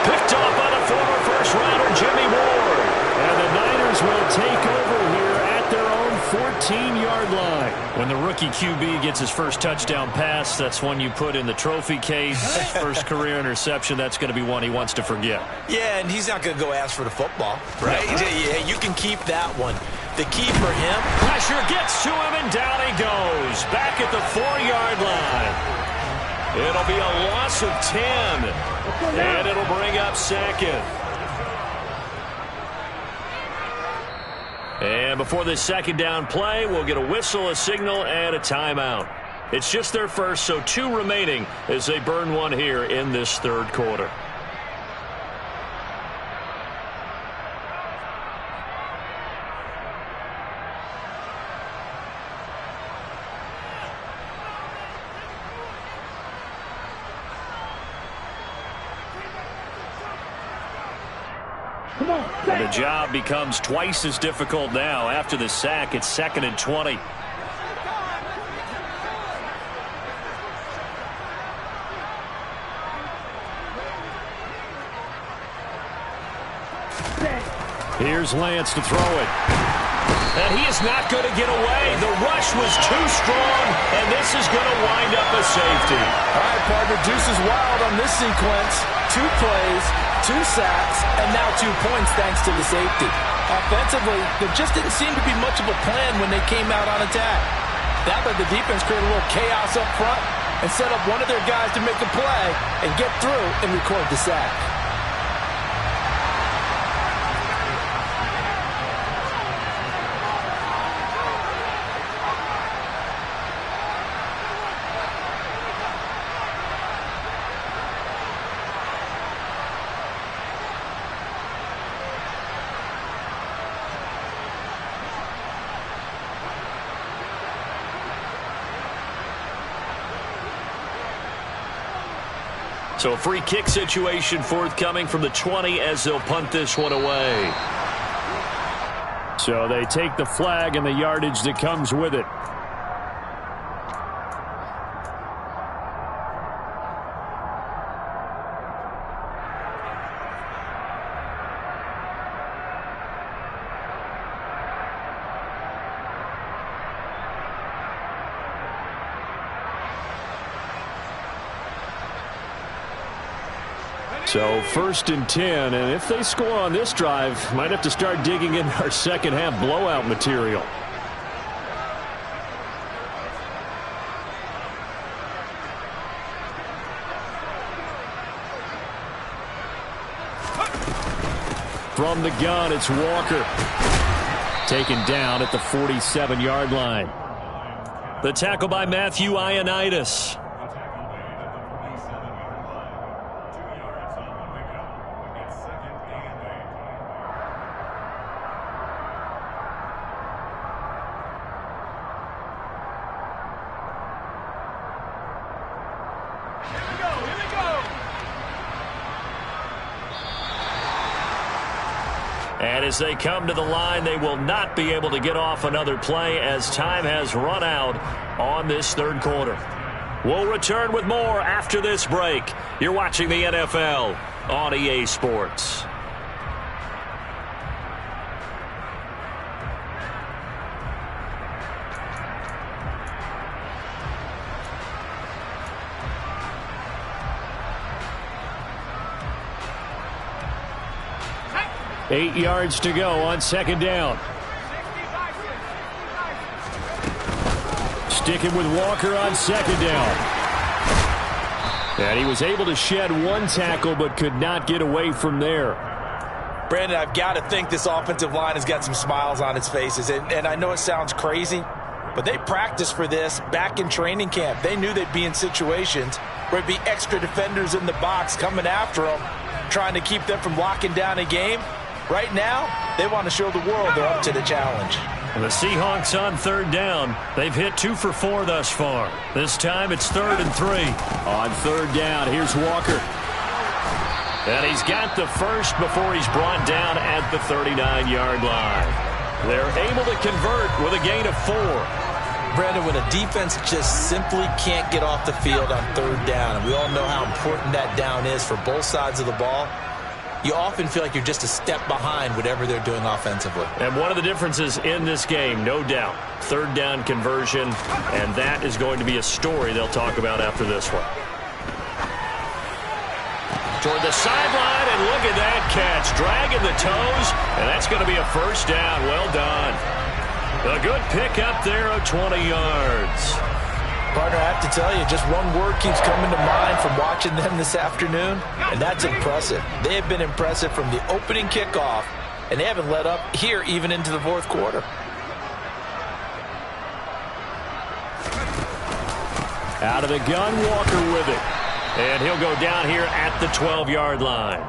Picked off by the former first-rounder Jimmy Ward. And the Niners will take over here at their own 14-yard line. When the rookie QB gets his first touchdown pass, that's one you put in the trophy case. First career interception, that's going to be one he wants to forget. Yeah, and he's not going to go ask for the football, right? Yeah, you can keep that one. The key for him. Pressure gets to him, and down he goes. Back at the 4-yard line. It'll be a loss of 10, and it'll bring up 2nd. And before this 2nd down play, we'll get a whistle, a signal, and a timeout. It's just their first, so 2 remaining as they burn one here in this 3rd quarter. And the job becomes twice as difficult now. After the sack, it's 2nd and 20. Here's Lance to throw it. And he is not going to get away. The rush was too strong, and this is going to wind up a safety. All right, partner, deuce is wild on this sequence. 2 plays, 2 sacks, and now 2 points thanks to the safety. Offensively, there just didn't seem to be much of a plan when they came out on attack. That let the defense create a little chaos up front and set up one of their guys to make a play and get through and record the sack. So a free kick situation forthcoming from the 20 as they'll punt this one away. So they take the flag and the yardage that comes with it. So 1st and 10, and if they score on this drive, might have to start digging in our second half blowout material. From the gun, it's Walker. Taken down at the 47-yard line. The tackle by Matthew Ioannidis. And as they come to the line, they will not be able to get off another play as time has run out on this 3rd quarter. We'll return with more after this break. You're watching the NFL on EA Sports. Eight yards to go on 2nd down. Sticking with Walker on 2nd down. And he was able to shed 1 tackle but could not get away from there. Brandon, I've got to think this offensive line has got some smiles on its faces. And I know it sounds crazy, but they practiced for this back in training camp. They knew they'd be in situations where it'd be extra defenders in the box coming after them, trying to keep them from locking down a game. Right now, they want to show the world they're up to the challenge. And the Seahawks on 3rd down. They've hit 2 for 4 thus far. This time it's 3rd and 3. On 3rd down, here's Walker. And he's got the first before he's brought down at the 39-yard line. They're able to convert with a gain of 4. Brandon, when a defense just simply can't get off the field on 3rd down, and we all know how important that down is for both sides of the ball, you often feel like you're just a step behind whatever they're doing offensively. And one of the differences in this game, no doubt, 3rd down conversion, and that is going to be a story they'll talk about after this one. Toward the sideline, and look at that catch. Dragging the toes, and that's going to be a 1st down. Well done. A good pick up there of 20 yards. Partner, I have to tell you, just one word keeps coming to mind from watching them this afternoon, and that's impressive. They have been impressive from the opening kickoff, and they haven't let up here even into the 4th quarter. Out of the gun, Walker with it. And he'll go down here at the 12-yard line.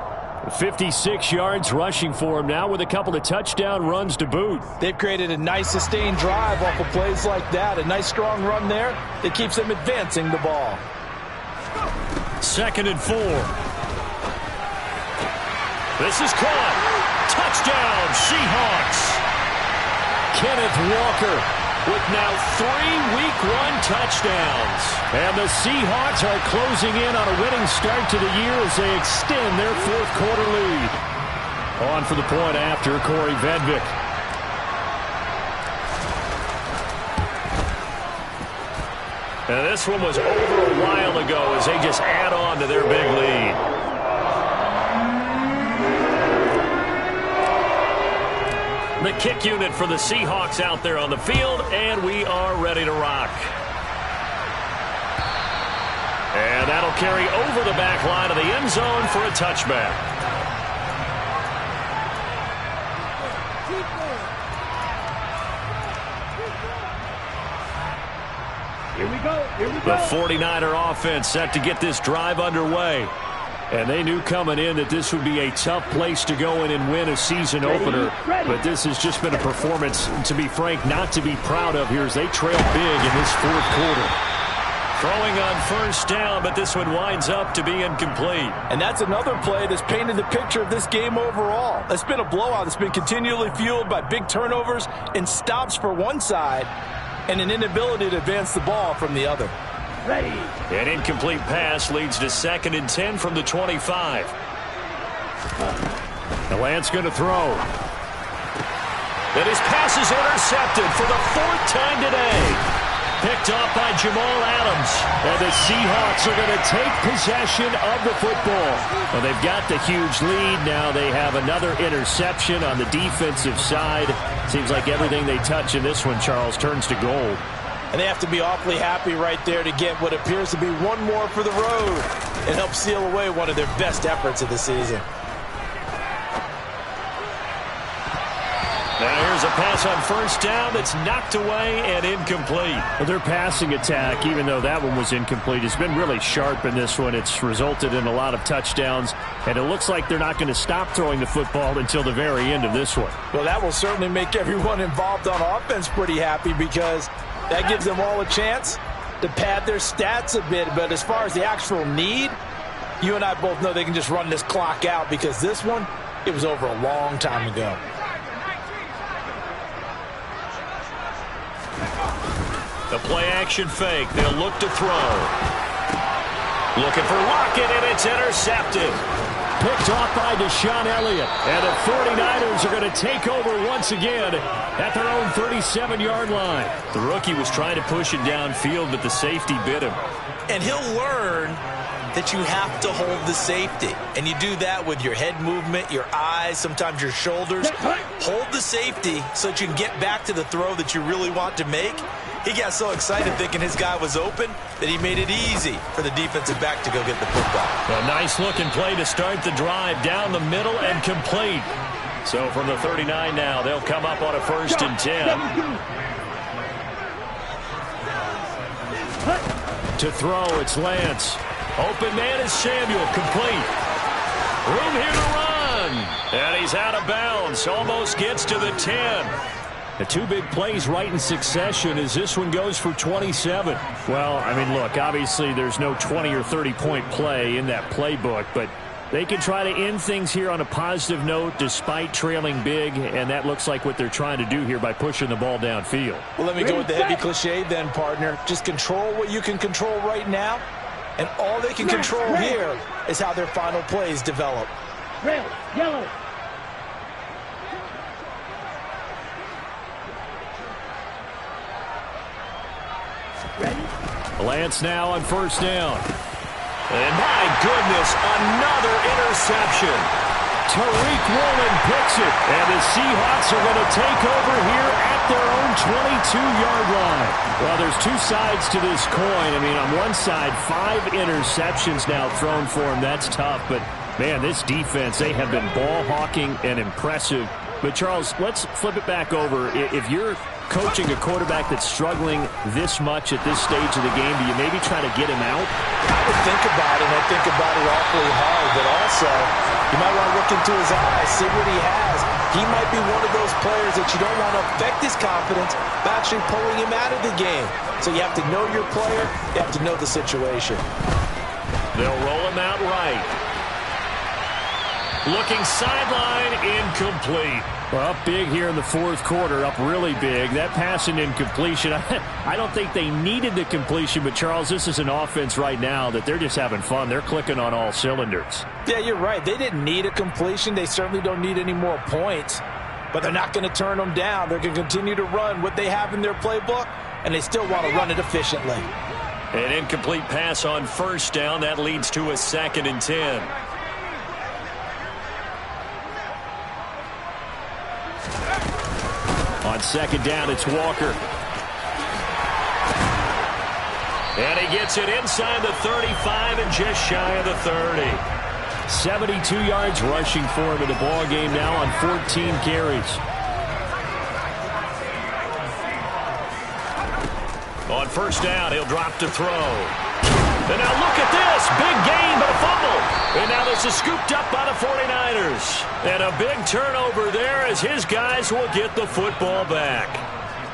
56 yards rushing for him now with a couple of touchdown runs to boot. They've created a nice sustained drive off of plays like that. A nice strong run there that keeps them advancing the ball. 2nd and 4. This is caught. Touchdown, Seahawks. Kenneth Walker with now 3 Week 1 touchdowns. And the Seahawks are closing in on a winning start to the year as they extend their 4th quarter lead. On for the point after, Corey Vedvik. And this one was over a while ago as they just add on to their big lead. the kick unit for the Seahawks out there on the field, and we are ready to rock. And that'll carry over the back line of the end zone for a touchback. Here we go. The 49er offense set to get this drive underway. And they knew coming in that this would be a tough place to go in and win a season opener. But this has just been a performance, to be frank, not to be proud of here as they trail big in this fourth quarter. Throwing on first down, but this one winds up to be incomplete. And that's another play that's painted the picture of this game overall. It's been a blowout that's been continually fueled by big turnovers and stops for one side and an inability to advance the ball from the other. Ready. An incomplete pass leads to 2nd and 10 from the 25. The Lance going to throw. And his pass is intercepted for the 4th time today. Picked off by Jamal Adams. And the Seahawks are going to take possession of the football. Well, they've got the huge lead. Now they have another interception on the defensive side. Seems like everything they touch in this one, Charles, turns to gold. And they have to be awfully happy right there to get what appears to be one more for the road and help seal away one of their best efforts of the season. Now here's a pass on first down that's knocked away and incomplete. Well, their passing attack, even though that one was incomplete, has been really sharp in this one. It's resulted in a lot of touchdowns, and it looks like they're not going to stop throwing the football until the very end of this one. Well, that will certainly make everyone involved on offense pretty happy because that gives them all a chance to pad their stats a bit. But as far as the actual need, you and I both know they can just run this clock out because this one, it was over a long time ago. The play-action fake. They'll look to throw. Looking for Lockett, and it's intercepted. Picked off by Deshaun Elliott. And the 49ers are going to take over once again at their own 37-yard line. The rookie was trying to push it downfield, but the safety bit him. And he'll learn that you have to hold the safety. And you do that with your head movement, your eyes, sometimes your shoulders. Hold the safety so that you can get back to the throw that you really want to make. He got so excited thinking his guy was open that he made it easy for the defensive back to go get the football. A nice-looking play to start the drive down the middle and complete. So from the 39 now, they'll come up on a 1st and 10. To throw, it's Lance. Open man is Samuel, complete. Room here to run. And he's out of bounds, almost gets to the 10. The two big plays right in succession as this one goes for 27. Well, I mean, look, obviously there's no 20 or 30-point play in that playbook, but they can try to end things here on a positive note despite trailing big, and that looks like what they're trying to do here by pushing the ball downfield. Well, let me go with the heavy cliche then, partner. Just control what you can control right now, and all they can control here is how their final plays develop. Red, yellow. Lance now on first down. And my goodness, another interception. Tariq Woolen picks it. And the Seahawks are going to take over here at their own 22-yard line. Well, there's two sides to this coin. I mean, on one side, 5 interceptions now thrown for him. That's tough. But, man, this defense, they have been ball hawking and impressive. But, Charles, let's flip it back over. If you're coaching a quarterback that's struggling this much at this stage of the game, do you maybe try to get him out? I would think about it, and I think about it awfully hard, but also you might want to look into his eyes, see what he has. He might be one of those players that you don't want to affect his confidence by actually pulling him out of the game. So you have to know your player, you have to know the situation. They'll roll him out right. Looking sideline, incomplete. Well, up big here in the fourth quarter, up really big. That pass and incompletion, I don't think they needed the completion, but, Charles, this is an offense right now that they're just having fun. They're clicking on all cylinders. Yeah, you're right. They didn't need a completion. They certainly don't need any more points, but they're not going to turn them down. They're going to continue to run what they have in their playbook, and they still want to run it efficiently. An incomplete pass on first down. That leads to a 2nd and 10. On second down, it's Walker. And he gets it inside the 35 and just shy of the 30. 72 yards rushing for him in the ball game now on 14 carries. On first down, he'll drop to throw. And now look at this. Big gain, but a fumble. And now this is scooped up by the 49ers. And a big turnover there as his guys will get the football back.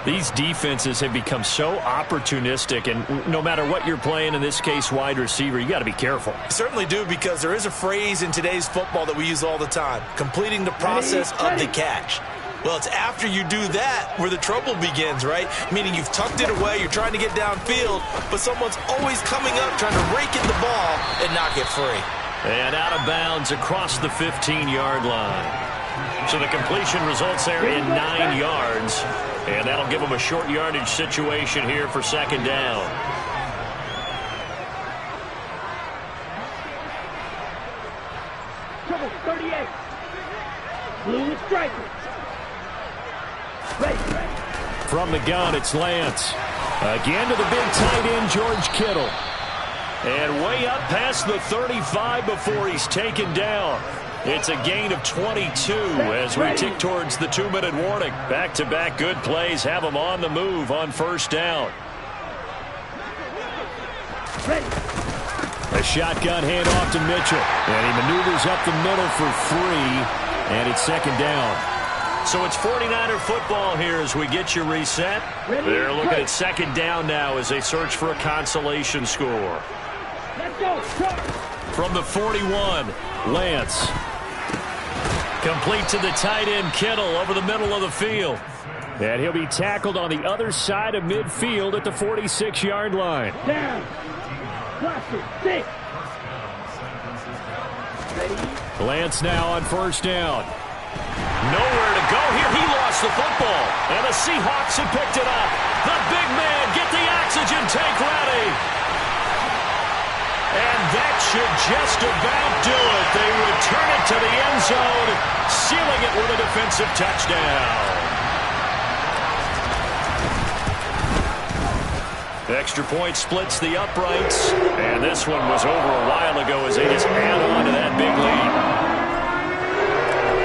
These defenses have become so opportunistic, and no matter what you're playing, in this case wide receiver, you got to be careful. You certainly do, because there is a phrase in today's football that we use all the time, completing the process of the catch. Well, it's after you do that where the trouble begins, right? Meaning you've tucked it away, you're trying to get downfield, but someone's always coming up trying to rake in the ball and knock it free. And out of bounds across the 15-yard line. So the completion results there in 9 yards. And that'll give them a short yardage situation here for second down. Trouble 38. Blue striker. Ready. From the gun, it's Lance. Again to the big tight end, George Kittle. And way up past the 35 before he's taken down. It's a gain of 22 as we tick towards the 2-minute warning. Back-to-back good plays have them on the move on first down. A shotgun handoff to Mitchell. And he maneuvers up the middle for 3. And it's second down. So it's 49er football here as we get you reset. They're looking at second down now as they search for a consolation score. Let's go. From the 41, Lance. Complete to the tight end, Kittle, over the middle of the field. And he'll be tackled on the other side of midfield at the 46-yard line. Down. Cluster 6. Ready. Lance now on first down. Nowhere to go here. He lost the football. And the Seahawks have picked it up. The big man, get the oxygen tank ready. And that should just about do it. They return it to the end zone, sealing it with a defensive touchdown. Extra point splits the uprights, and this one was over a while ago as they just add on to that big lead.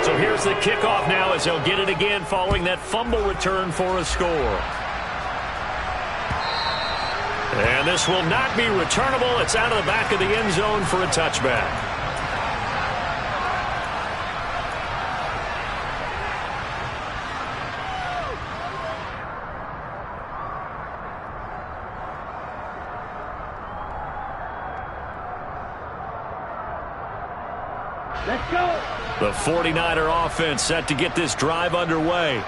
So here's the kickoff now as they'll get it again following that fumble return for a score. And this will not be returnable. It's out of the back of the end zone for a touchback. Let's go. The 49er offense set to get this drive underway.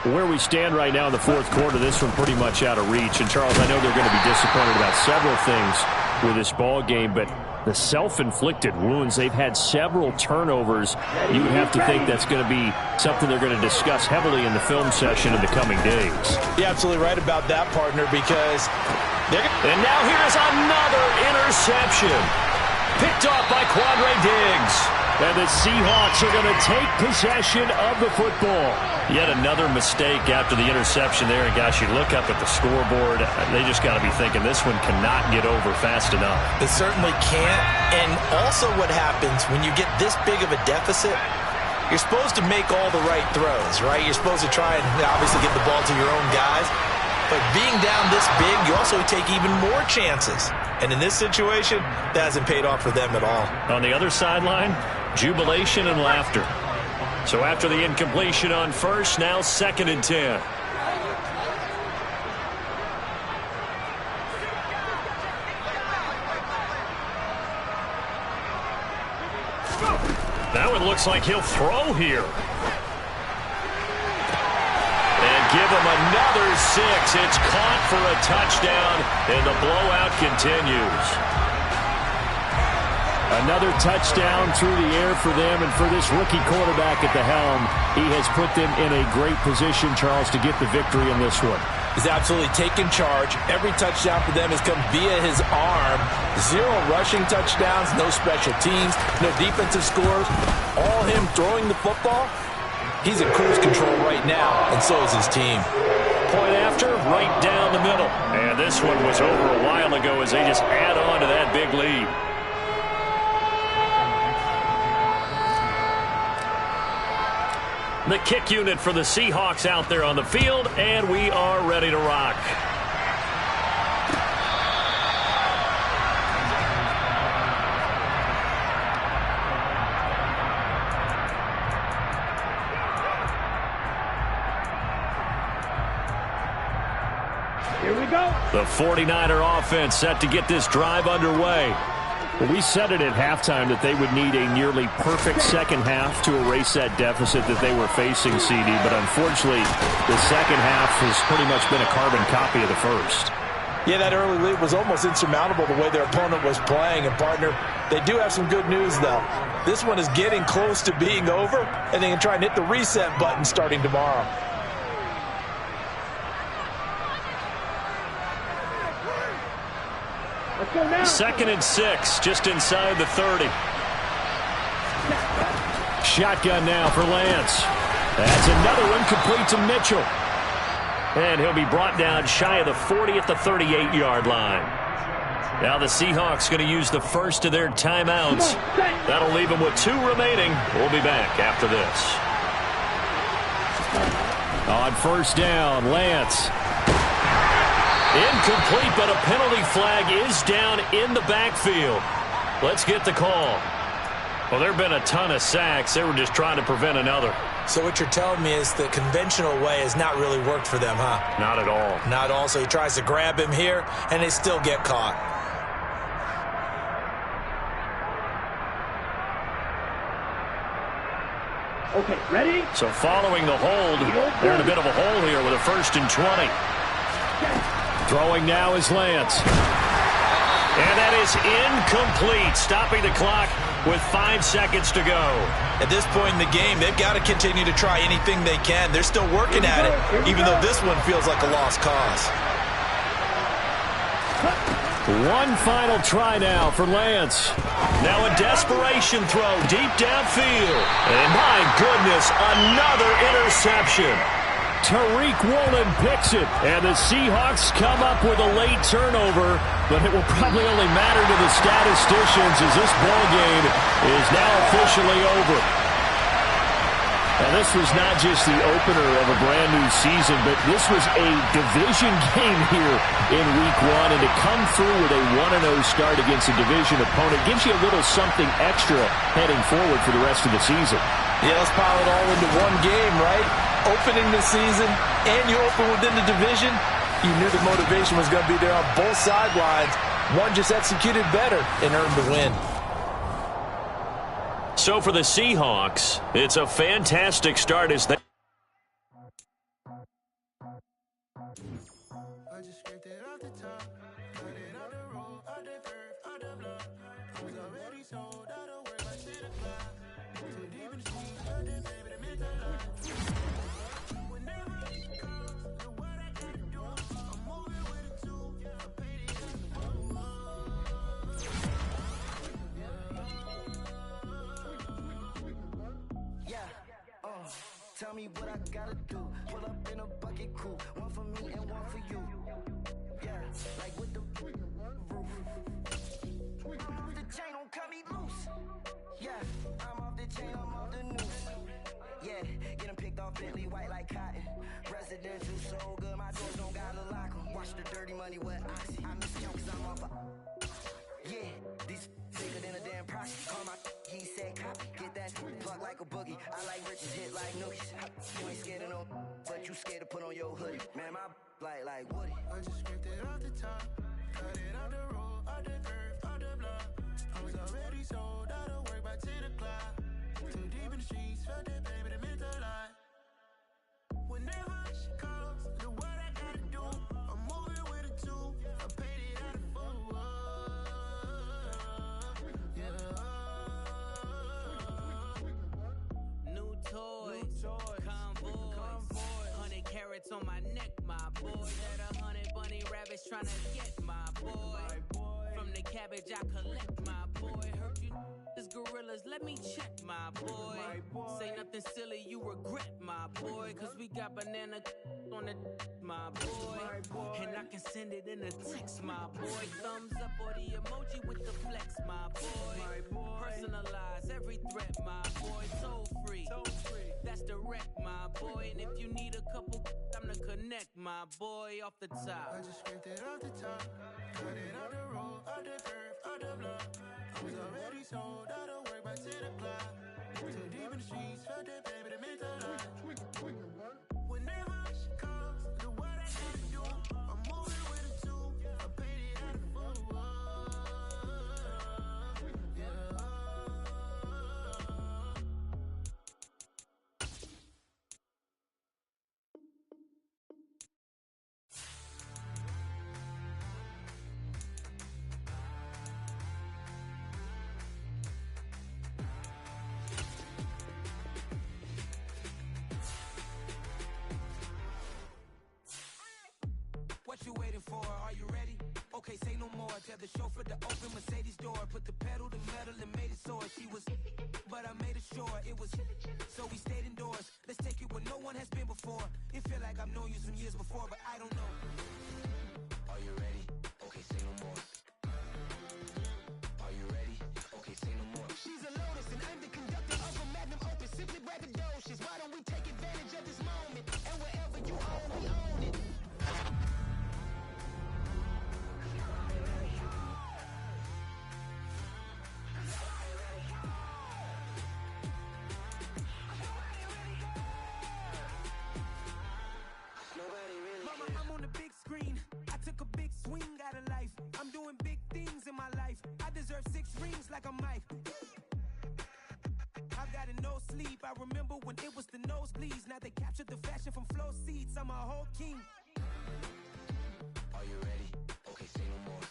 Where we stand right now in the fourth quarter, this one pretty much out of reach. And, Charles, I know they're going to be disappointed about several things with this ball game, but the self-inflicted wounds, they've had several turnovers. You would have to think that's going to be something they're going to discuss heavily in the film session in the coming days. You're absolutely right about that, partner, because and now here's another interception. Picked off by Quandre Diggs. And the Seahawks are going to take possession of the football. Yet another mistake after the interception there. And, gosh, you look up at the scoreboard. They just got to be thinking this one cannot get over fast enough. It certainly can't. And also what happens when you get this big of a deficit, you're supposed to make all the right throws, right? You're supposed to try and obviously get the ball to your own guys. But being down this big, you also take even more chances. And in this situation, that hasn't paid off for them at all. On the other sideline, jubilation and laughter. So after the incompletion on first, now 2nd and 10. That one looks like he'll throw here. And give him another 6. It's caught for a touchdown, and the blowout continues. Another touchdown through the air for them, and for this rookie quarterback at the helm, he has put them in a great position, Charles, to get the victory in this one. He's absolutely taken charge. Every touchdown for them has come via his arm. 0 rushing touchdowns, no special teams, no defensive scores. All him throwing the football. He's in cruise control right now, and so is his team. Point after, right down the middle. And this one was over a while ago as they just add on to that big lead. The kick unit for the Seahawks out there on the field, and we are ready to rock. Here we go. The 49er offense set to get this drive underway. Well, we said it at halftime that they would need a nearly perfect second half to erase that deficit that they were facing, CD. But unfortunately, the second half has pretty much been a carbon copy of the first. Yeah, that early lead was almost insurmountable the way their opponent was playing. And, partner, they do have some good news, though. This one is getting close to being over, and they can try and hit the reset button starting tomorrow. Let's go now. 2nd and 6, just inside the 30. Shotgun now for Lance. That's another one complete to Mitchell. And he'll be brought down shy of the 40 at the 38-yard line. Now the Seahawks going to use the first of their timeouts. That'll leave them with 2 remaining. We'll be back after this. On first down, Lance. Incomplete, but a penalty flag is down in the backfield. Let's get the call. Well, there have been a ton of sacks. They were just trying to prevent another. So what you're telling me is the conventional way has not really worked for them, huh? Not at all. Not at all. So he tries to grab him here, and they still get caught. Okay, ready? So following the hold, they're in a bit of a hole here with a 1st and 20. Throwing now is Lance. And that is incomplete, stopping the clock with 5 seconds to go. At this point in the game, they've got to continue to try anything they can. They're still working at it, even though this one feels like a lost cause. One final try now for Lance. Now a desperation throw deep downfield. And my goodness, another interception. Tariq Woolen picks it, and the Seahawks come up with a late turnover, but it will probably only matter to the statisticians as this ball game is now officially over. Now, this was not just the opener of a brand-new season, but this was a division game here in Week 1, and to come through with a 1-0 start against a division opponent gives you a little something extra heading forward for the rest of the season. Yeah, let's pile it all into one game, right? Opening the season, and you open within the division. You knew the motivation was going to be there on both sidelines. One just executed better and earned the win. So for the Seahawks, it's a fantastic start as they... Tell me what I gotta do. Pull up in a bucket crew. One for me and one for you. Yeah, like with the roof. I'm off the chain, don't cut me loose. Yeah, I'm off the chain, I'm off the noose. Yeah, get them picked off Bentley white like cotton. Residential so good, my doors don't gotta lock them. Watch the dirty money with oxy. I miss count cause I'm off a... Yeah, these bigger than a damn proxy. Call my he said copy. Get that plug like a boogie. I like riches hit like nookies. You ain't scared of no, but you scared to put on your hoodie. Man, my like Woody. I just scraped it off the top. Cut it off the road, off the curve, off the block. I was already sold out of work by 10 o'clock. Too deep in the streets, felt that baby, that meant a lot. Whenever she calls, do what I gotta do. I'm moving with a 2. I paid it out of full. New toys, convoys, 100 carats on my neck, my boy. That 100 bunny rabbits tryna get my boy. From the cabbage I collect, my boy. Heard you you is gorillas. Let me check, my boy. Say nothing silly, you regret, my boy. Cause we got banana on the my boy. And I can send it in a text, my boy. Thumbs up or the emoji with the flex, my boy. Personalize every threat, my boy. So free. That's direct, my boy. And if you need a couple, I'm the connect, my boy, off the top. I just scraped it off the top, cut it out the road, out the curve, out the block. I was already sold, out of work by 10 o'clock. Too deep in the streets, felt that baby, that meant a lot. Whenever she calls, do what I gotta do. I'm moving with a two, I paid it out of full. Yeah. What you waiting for? Are you ready? Okay, say no more. Tell the chauffeur to open Mercedes door. Put the pedal to metal and made it soar. She was, but I made it sure it was. So we stayed indoors. Let's take it where no one has been before. It feel like I've known you some years before, but I don't know. Are you ready? Okay, say no more. Are you ready? Okay, say no more. She's a Lotus and I'm the conductor of a magnum opus. Simply braggadocious. Why don't we take advantage of this moment? And wherever you own, we own it. I'm on the big screen. I took a big swing out of life. I'm doing big things in my life. I deserve 6 rings like I'm Mike. I've got no sleep. I remember when it was the nosebleeds. Now they captured the fashion from flow seats. I'm a whole king. Are you ready? Okay, say no more.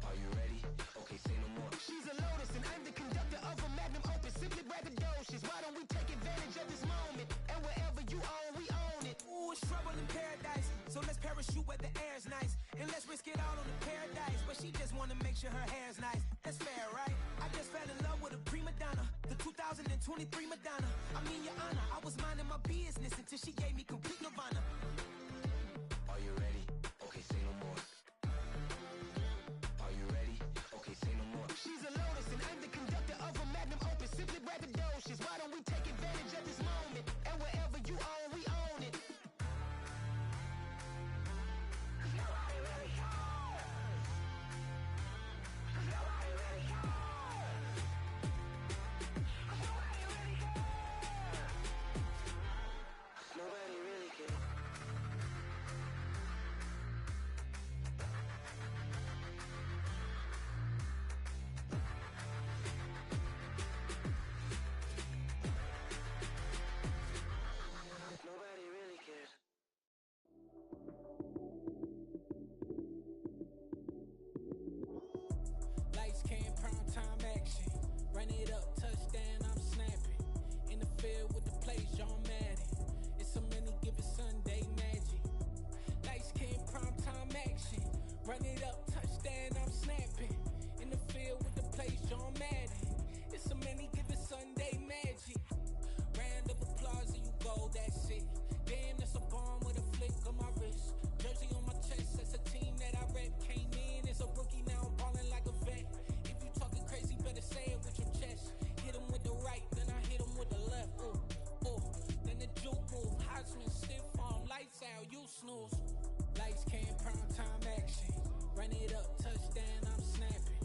Are you ready? Okay, say no more. She's a Lotus and I'm the conductor of a magnum opus. Simply braggadocious. Why don't we take advantage of this moment? And wherever you own, we own it. Ooh, it's trouble in paradise. So let's parachute where the air's nice. And let's risk it all on the paradise. But she just wanna make sure her hair's nice. That's fair, right? I just fell in love with a prima donna. The 2023 Madonna. I mean, your honor, I was minding my business until she gave me complete nirvana. Are you ready? Okay, say no more. Are you ready? Okay, say no more. She's a Lotus and I'm the conductor of a magnum opus. Simply braggadocious. Why don't we take advantage of this moment? And wherever you own, we own it. Nobody really cares. Nobody really cares. Nobody really cares. Nobody really cares. Nobody really cares. Lights came, prime time action. Run it up, touchdown, I'm snapping. In the field with the plays, John Madden. It's so many given Sunday magic. Lights came, prime time action. Run it up, touchdown, I'm snapping. In the field with the plays, John Madden. It's so many given Sunday magic. Round of applause and you go, that's it. Damn, that's a bomb with a flick on my wrist. Jersey on my chest, that's a team that I rep. Came in as a rookie, now I'm ballin' like a vet. If you talking crazy, better say it with your chest. Hit him with the right, then I hit him with the left. Ooh, ooh, then the juke move. Heisman stiff arm, lights out, you snooze. Lights came, prime time action. Run it up, touchdown, I'm snapping.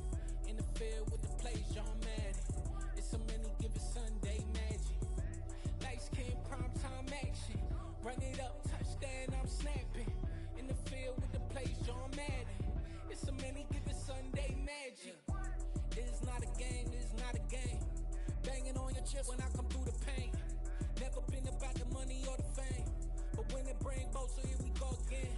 In the field with the plays, John Madden. It's so many given Sunday magic. Lights came, prime time action. Run it up, touchdown, I'm snapping. In the field with the plays, John Madden. It's so many given Sunday magic. This is not a game, this is not a game. Banging on your chest when I come through the pain. Never been about the money or the fame. But when it bring both, so here we go again.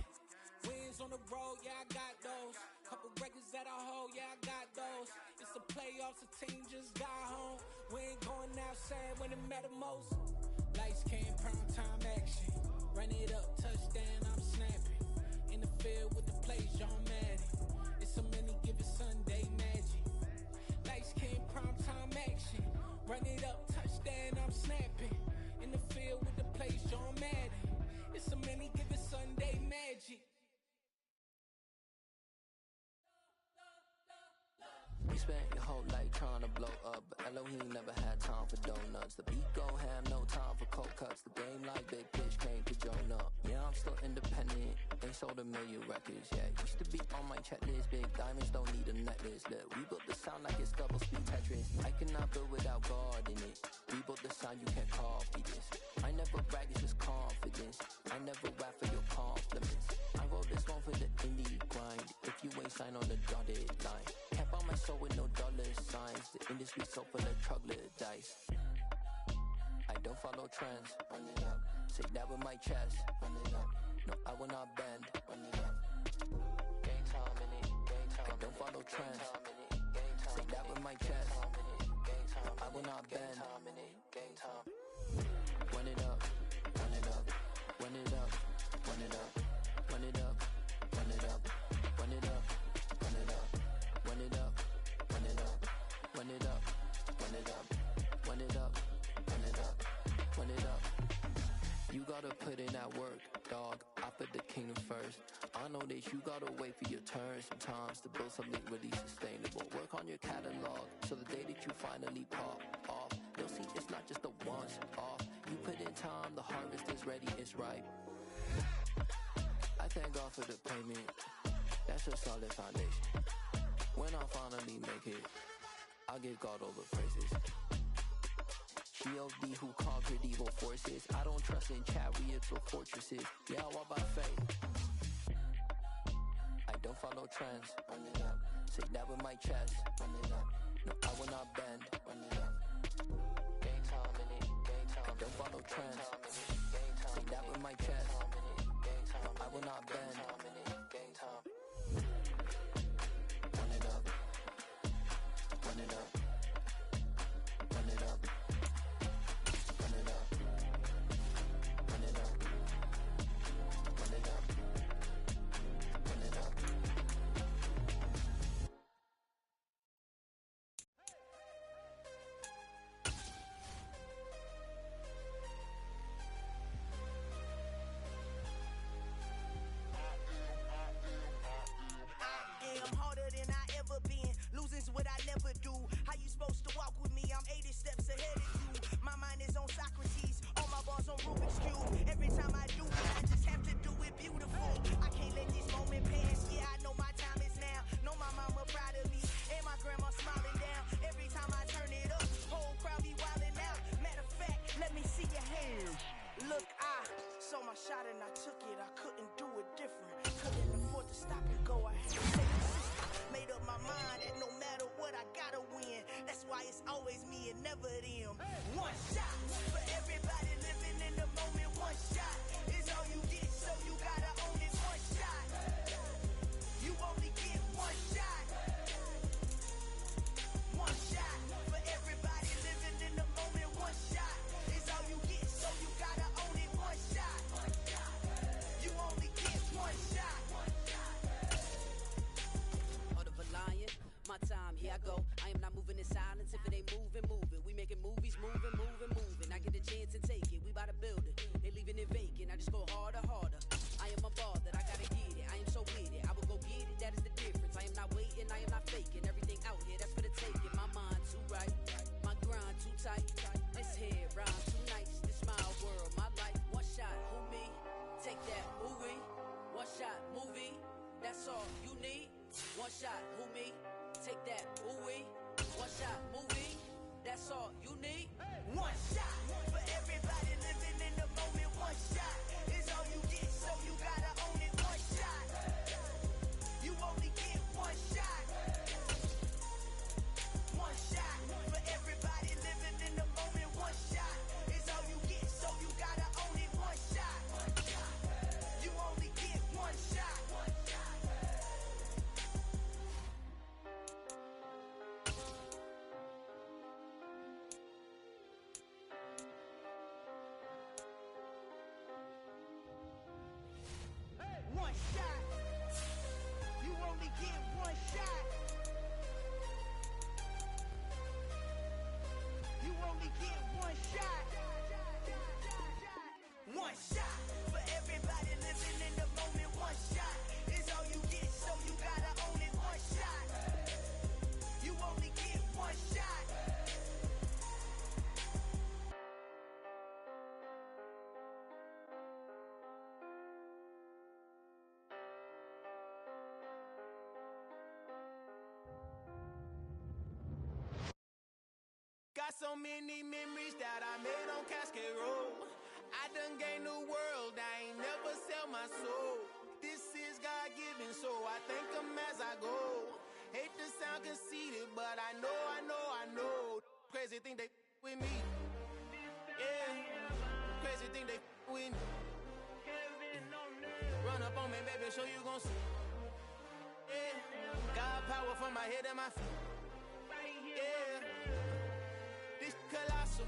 Wins on the road, yeah, I got those. Couple records that I hold, yeah, I got those. It's the playoffs, the team just got home. We ain't going outside when it matter most. Lights came, prime time action. Run it up, touchdown, I'm snapping. In the field with the plays, John Madden. It's so many given Sunday magic. whole life trying to blow up, but Elohim never had time for donuts. The beat go ham, no time for cold cuts. The game like Big Pitch came to join up. Yeah, I'm still independent, ain't sold a million records yet. Used to be on my checklist, big diamonds don't need a necklace. Look, we built the sound like it's double speed Tetris. I cannot build without God in it. We built the sound, you can't copy this. I never brag, it's just confidence. I never rap for your compliments. I wrote this one for the indie grind. If you ain't signed on the dotted line, can't buy my soul with no dollar signs. The industry so full of troglodytes. I don't follow trends. Run it up. Say that with my chest. Run it up. No, I will not bend. Run it up. Game time in it. Game time. I don't follow trends. Say that with my chest. I will not bend. Game time. Run it up. Run it up. Run it up. Run it up. Run it up. Run it up. Run it up. Run it up. Run it up. Run it up. Run it up. Run it up. Run it up. Run it up. Run it up. You gotta put in that work, dog. I put the kingdom first. I know that you gotta wait for your turn sometimes to build something really sustainable. Work on your catalog, so the day that you finally pop off, you'll see it's not just a once off. You put in time, the harvest is ready, it's ripe. I thank God for the payment. That's a solid foundation. When I finally make it, I'll give God all the praises. G.O.D. who conquered evil forces. I don't trust in chariots or fortresses. Yeah, I walk by faith. I don't follow trends. Run it up. Say that with my chest. Run it up. No, I will not bend. Run it up. Game time in it. Game time. I don't follow trends. Say that with my chest. No, I will not bend. Game time. Run it up. Run it up. Run it up. Run it up. Run it up. Run it up. Run it up. I'm harder than I ever been. Losing's what I never do. How you supposed to walk with me? I'm 80 steps ahead of you. My mind is on Socrates. All my bars on Rubik's Cube. Every time I do it, I just have to do it beautiful. I can't let this moment pass. Yeah, I know my time is now. Know my mama proud of me. And my grandma smiling down. Every time I turn it up, whole crowd be wilding out. Matter of fact, let me see your hands. Look, I saw my shot and I took it. I couldn't do it different. Couldn't afford to stop and go. I had to take a system. Made up my mind that no matter what, I gotta win. That's why it's always me and never them. One shot for everybody living in the moment. One shot is all you get, so you gotta own it. One shot. You only get one shot. One shot for everybody living in the moment. One shot is all you get, so you gotta own it. One shot. You only get one shot. Heart of a lion, my time, here I go. I am not moving in silence. If it ain't moving, moving. We making movies, moving, moving, moving. I get a chance to take it. We bout to build it. They leaving it vacant. I just go harder, harder. I am a ball that I gotta get it. I am so with it. I will go get it. That is the difference. I am not waiting. I am not faking. Everything out here, that's for the taking. My mind too right. My grind too tight. This head rhyme too nice. This my world, my life. One shot, who me? Take that, movie. One shot, movie. That's all you need. One shot, who me? Take that, ooh-wee. One shot, movie. That's all you need. One shot for everybody living in the moment. One shot is all you get, so you gotta own it. One shot. You only get one shot. One shot for everybody living in the moment. One shot is all you get, so you gotta own it. One shot. You only get one shot. One shot. You only get one shot. You only get one shot. One shot for everybody living in the moment. One shot is all you get, so you gotta own it. One shot. You only get one so many memories that I made on Cascade Road. I done gained the world, I ain't never sell my soul. This is God-given, so I thank him as I go. Hate to sound conceited, but I know. Crazy thing they with me. Yeah, crazy thing they with me. Run up on me, baby, show you gon' see. Yeah, God power from my head and my feet. Yeah, this colossal.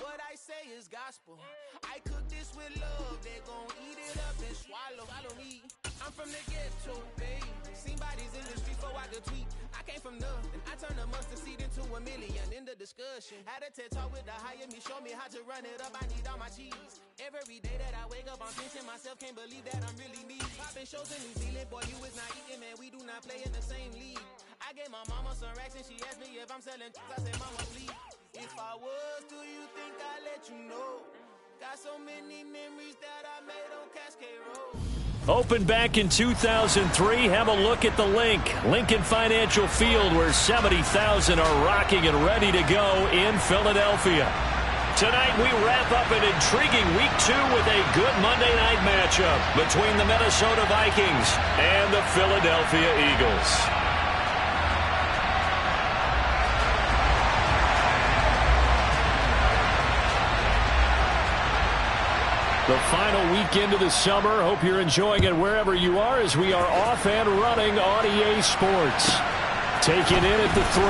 What I say is gospel. I cook this with love, they gon' eat it up and swallow. Follow me. I'm from the ghetto, babe. Seen bodies in the streets before I could tweet. I came from nothing. I turned a mustard seed into a million. In the discussion, had a TED talk with the higher me. Show me how to run it up. I need all my cheese. Every day that I wake up, I'm pinching myself. Can't believe that I'm really me. Popping shows in New Zealand, boy, you is not eating, man. We do not play in the same league. I gave my mama some racks and she asked me if I'm selling. I said, mama, please. If I was, do you think I'd let you know? Got so many memories that I made on Cascade Road. Opened back in 2003. Have a look at the link. Lincoln Financial Field, where 70,000 are rocking and ready to go in Philadelphia. Tonight we wrap up an intriguing Week 2 with a good Monday night matchup between the Minnesota Vikings and the Philadelphia Eagles. The final weekend of the summer. Hope you're enjoying it wherever you are as we are off and running on EA Sports. Taking in at the 3.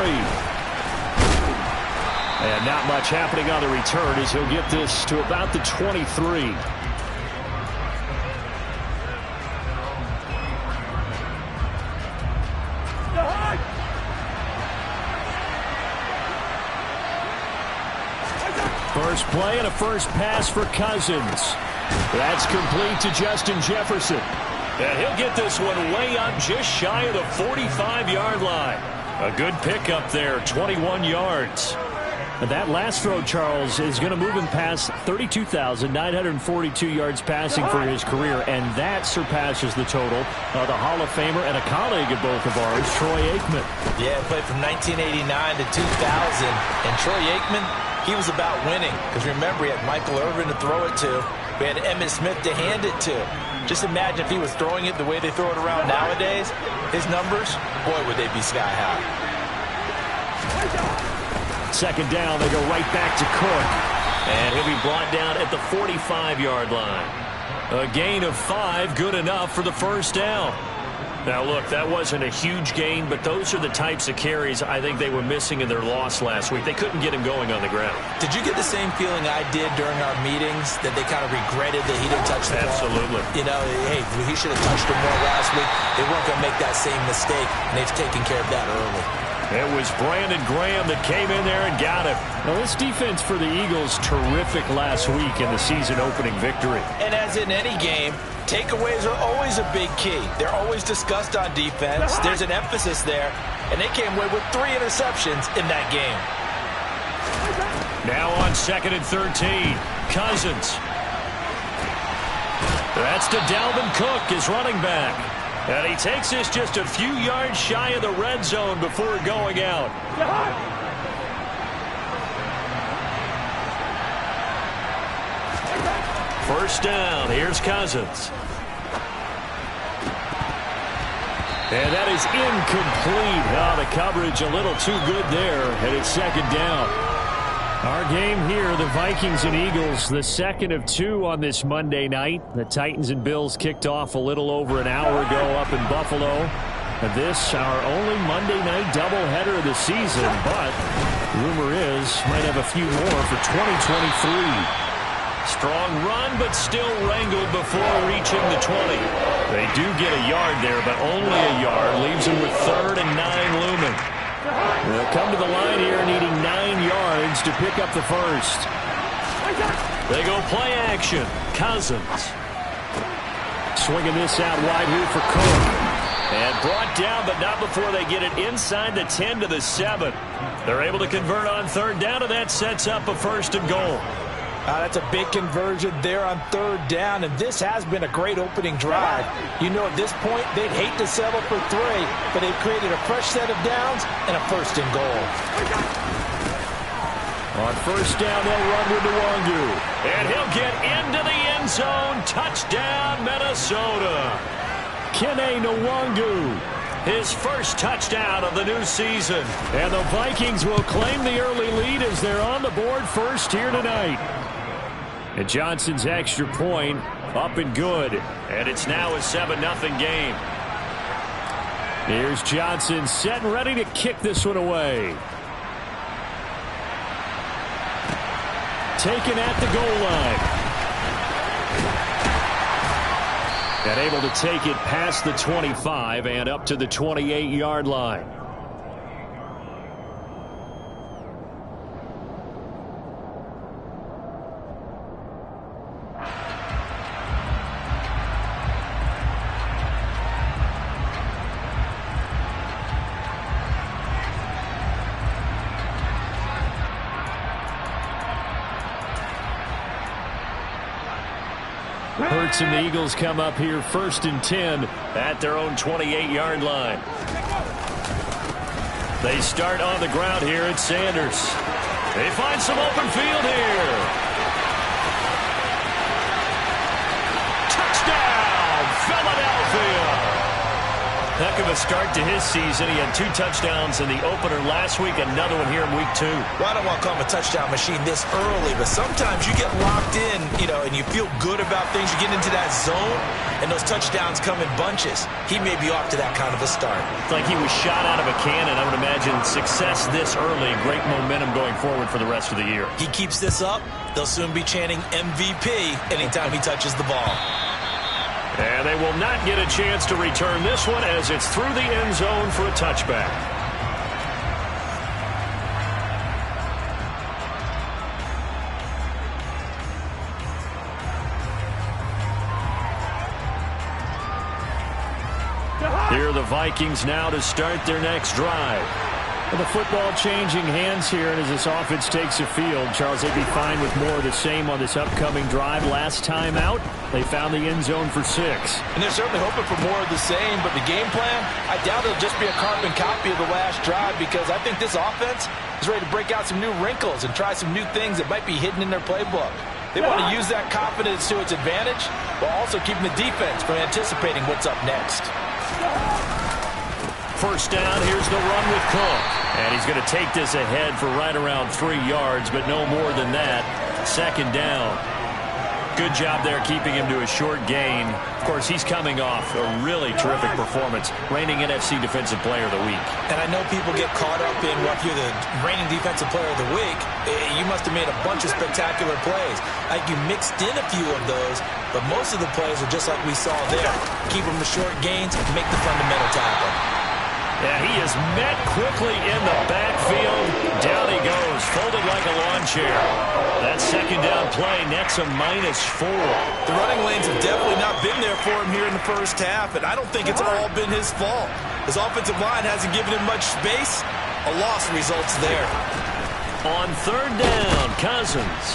And not much happening on the return as he'll get this to about the 23. First play and a first pass for Cousins. That's complete to Justin Jefferson. And he'll get this one way up just shy of the 45-yard line. A good pickup there, 21 yards. And that last throw, Charles, is going to move him past 32,942 yards passing for his career, and that surpasses the total of the Hall of Famer and a colleague of both of ours, Troy Aikman. Yeah, played from 1989 to 2000, and Troy Aikman, he was about winning, because remember, he had Michael Irvin to throw it to. We had Emmitt Smith to hand it to. Just imagine if he was throwing it the way they throw it around nowadays. His numbers, boy, would they be sky high. Second down, they go right back to Cook. And he'll be brought down at the 45-yard line. A gain of 5, good enough for the first down. Now, look, that wasn't a huge gain, but those are the types of carries I think they were missing in their loss last week. They couldn't get him going on the ground. Did you get the same feeling I did during our meetings, that they kind of regretted that he didn't touch the ball? Absolutely. You know, hey, he should have touched it more last week. They weren't going to make that same mistake, and they've taken care of that early. It was Brandon Graham that came in there and got him. Now, this defense for the Eagles, terrific last week in the season-opening victory. And as in any game, takeaways are always a big key. They're always discussed on defense. There's an emphasis there, and they came away with 3 interceptions in that game. Now on 2nd and 13, Cousins. That's to Dalvin Cook, his running back. And he takes this just a few yards shy of the red zone before going out. First down, here's Cousins. And that is incomplete. Oh, the coverage a little too good there, and it's second down. Our game here, the Vikings and Eagles, the second of 2 on this Monday night. The Titans and Bills kicked off a little over an hour ago up in Buffalo. And this, our only Monday night doubleheader of the season, but rumor is might have a few more for 2023. Strong run, but still wrangled before reaching the 20. They do get a yard there, but only a yard. Leaves them with 3rd and 9 looming. They'll come to the line here needing 9 yards to pick up the first. They go play action. Cousins. Swinging this out wide here for Cook. And brought down, but not before they get it inside the 10 to the 7. They're able to convert on 3rd down, and that sets up a 1st and goal. That's a big conversion there on 3rd down, and this has been a great opening drive. You know, at this point, they'd hate to settle for 3, but they've created a fresh set of downs and a 1st and goal. On first down, they'll run with Nwangu. And he'll get into the end zone. Touchdown, Minnesota. Kene Nwangu, his first touchdown of the new season. And the Vikings will claim the early lead as they're on the board first here tonight. And Johnson's extra point up and good. And it's now a 7-0 game. Here's Johnson set and ready to kick this one away. Taken at the goal line. And able to take it past the 25 and up to the 28-yard line. Hurts and the Eagles come up here 1st and 10 at their own 28-yard line. They start on the ground here at Sanders. They find some open field here. Touchdown, Philadelphia! Heck of a start to his season. He had 2 touchdowns in the opener last week, another one here in week 2. Well, I don't want to call him a touchdown machine this early, but sometimes you get locked in, and you feel good about things. You get into that zone, and those touchdowns come in bunches. He may be off to that kind of a start. It's like he was shot out of a cannon. I would imagine success this early, great momentum going forward for the rest of the year. He keeps this up, they'll soon be chanting MVP anytime he touches the ball. And they will not get a chance to return this one as it's through the end zone for a touchback. Here are the Vikings now to start their next drive. The football changing hands here, and as this offense takes the field, Charles, they'd be fine with more of the same on this upcoming drive. Last time out, they found the end zone for 6. And they're certainly hoping for more of the same, but the game plan, I doubt it'll just be a carbon copy of the last drive, because I think this offense is ready to break out some new wrinkles and try some new things that might be hidden in their playbook. They want to use that confidence to its advantage, while also keeping the defense from anticipating what's up next. First down, here's the run with Cook. And he's going to take this ahead for right around 3 yards, but no more than that. Second down. Good job there keeping him to a short gain. Of course, he's coming off a really terrific performance, reigning NFC Defensive Player of the Week. And I know people get caught up in, well, if you're the reigning Defensive Player of the Week, you must have made a bunch of spectacular plays. Like you mixed in a few of those, but most of the plays are just like we saw there. Keep them to short gains, make the fundamental tackle. Yeah, he is met quickly in the backfield. Down he goes, folded like a lawn chair. That second down play, nets a -4. The running lanes have definitely not been there for him here in the first half, and I don't think it's all been his fault. His offensive line hasn't given him much space. A loss results there. On third down, Cousins.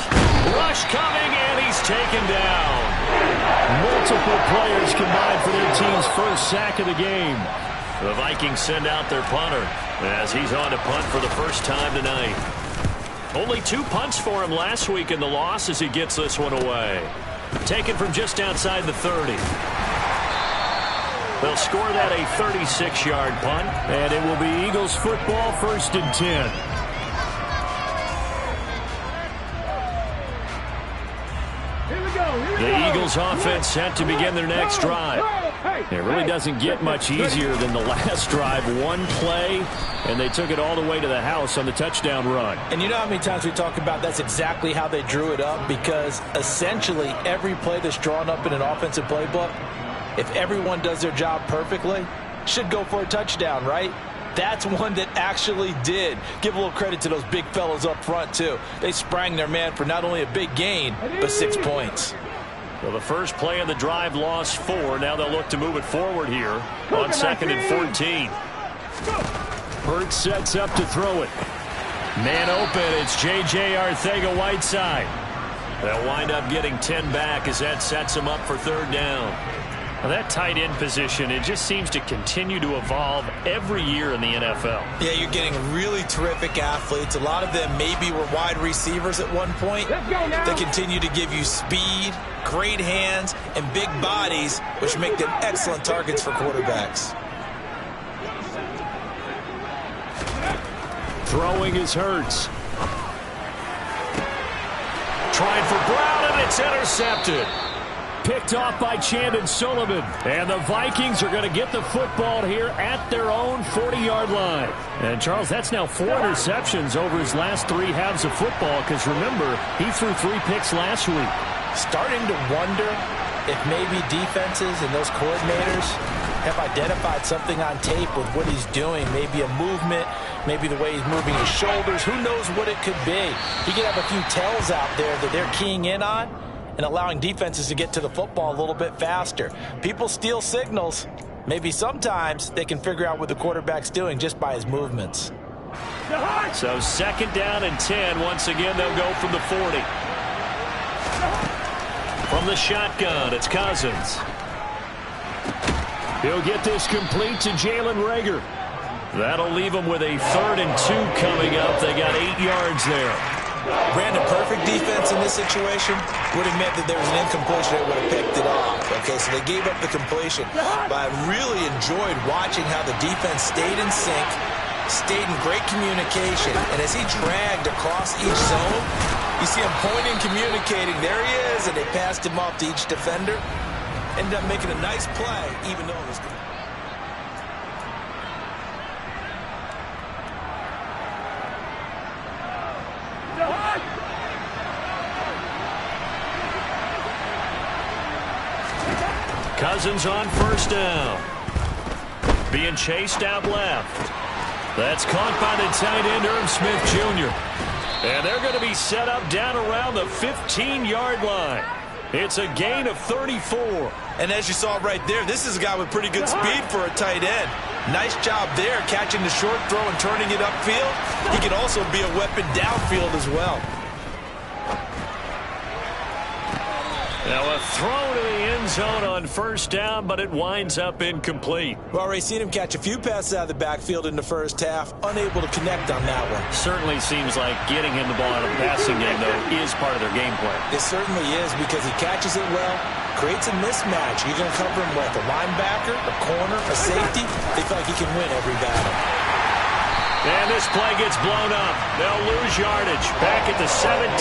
Rush coming, and he's taken down. Multiple players combined for their team's first sack of the game. The Vikings send out their punter as he's on to punt for the first time tonight. Only 2 punts for him last week in the loss as he gets this one away. Taken from just outside the 30. They'll score that a 36-yard punt, and it will be Eagles football, 1st and 10. The Eagles offense set to begin their next drive. It really doesn't get much easier than the last drive. One play, and they took it all the way to the house on the touchdown run. And you know how many times we talk about that's exactly how they drew it up, because essentially every play that's drawn up in an offensive playbook, if everyone does their job perfectly, should go for a touchdown, right? That's one that actually did. Give a little credit to those big fellas up front, too. They sprang their man for not only a big gain, but 6 points. Well, the first play of the drive lost 4. Now they'll look to move it forward here on 2nd and 14. Hurts sets up to throw it. Man open. It's J.J. Arcega-Whiteside. They'll wind up getting 10 back as that sets them up for 3rd down. Well, that tight end position, it just seems to continue to evolve every year in the NFL. Yeah, you're getting really terrific athletes. A lot of them maybe were wide receivers at one point. They continue to give you speed, great hands, and big bodies, which make them excellent targets for quarterbacks. Throwing is Hurts. Trying for Brown, and it's intercepted. Picked off by Chandon Sullivan. And the Vikings are going to get the football here at their own 40-yard line. And, Charles, that's now 4 interceptions over his last 3 halves of football, because, remember, he threw 3 picks last week. Starting to wonder if maybe defenses and those coordinators have identified something on tape with what he's doing. Maybe a movement, maybe the way he's moving his shoulders. Who knows what it could be? He could have a few tells out there that they're keying in on and allowing defenses to get to the football a little bit faster. People steal signals. Maybe sometimes they can figure out what the quarterback's doing just by his movements. So 2nd down and 10. Once again, they'll go from the 40. From the shotgun, it's Cousins. He'll get this complete to Jalen Reagor. That'll leave him with a 3rd and 2 coming up. They got 8 yards there. Brandon, perfect defense in this situation would have meant that there was an incompletion that would have picked it off. Okay, so they gave up the completion. But I really enjoyed watching how the defense stayed in sync, stayed in great communication. And as he dragged across each zone, you see him pointing, communicating. There he is, and they passed him off to each defender. Ended up making a nice play, even though it was good. Cousins on 1st down. Being chased out left. That's caught by the tight end, Irv Smith Jr. And they're going to be set up down around the 15-yard line. It's a gain of 34. And as you saw right there, this is a guy with pretty good speed for a tight end. Nice job there, catching the short throw and turning it upfield. He can also be a weapon downfield as well. Now a throw to the end zone on 1st down, but it winds up incomplete. We've already seen him catch a few passes out of the backfield in the first half, unable to connect on that one. Certainly seems like getting him the ball in a passing game, though, is part of their game plan. It certainly is, because he catches it well, creates a mismatch. You're going to cover him with a linebacker, a corner, a safety. They feel like he can win every battle. And this play gets blown up. They'll lose yardage. Back at the 17.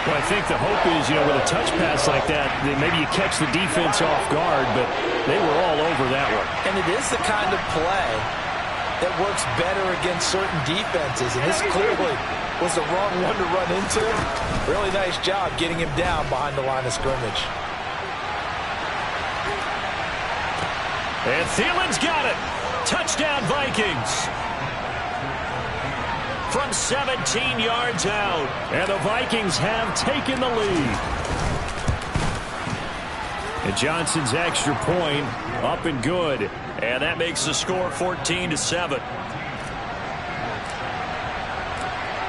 Well, I think the hope is, with a touch pass like that, maybe you catch the defense off guard, but they were all over that one. And it is the kind of play that works better against certain defenses, and this clearly was the wrong one to run into. Really nice job getting him down behind the line of scrimmage. And Thielen's got it. Touchdown, Vikings. From 17 yards out. And the Vikings have taken the lead. And Johnson's extra point up and good. And that makes the score 14-7.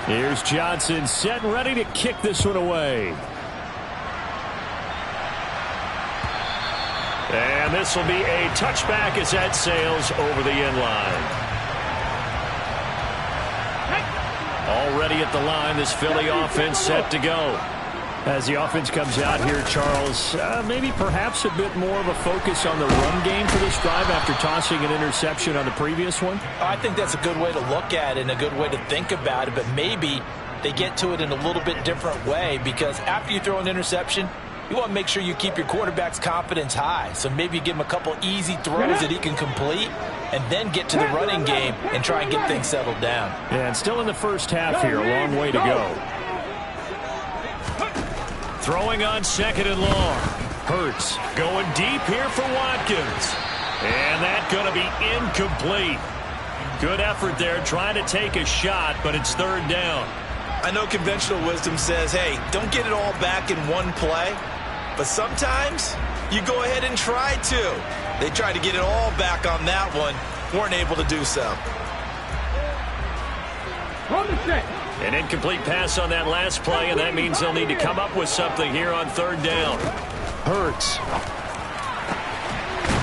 Here's Johnson set and ready to kick this one away. And this will be a touchback as that sails over the end line. Already at the line, this Philly offense set to go. As the offense comes out here, Charles, maybe perhaps a bit more of a focus on the run game for this drive after tossing an interception on the previous one? I think that's a good way to look at it and a good way to think about it, but maybe they get to it in a little bit different way, because after you throw an interception, you want to make sure you keep your quarterback's confidence high. So maybe you give him a couple easy throws that he can complete, and then get to the running game and try and get things settled down. Yeah, and still in the first half here, a long way to go. Throwing on 2nd and long. Hurts going deep here for Watkins. And that's going to be incomplete. Good effort there, trying to take a shot, but it's 3rd down. I know conventional wisdom says, hey, don't get it all back in one play. But sometimes you go ahead and try to. They tried to get it all back on that one. Weren't able to do so. An incomplete pass on that last play, and that means they'll need to come up with something here on 3rd down. Hurts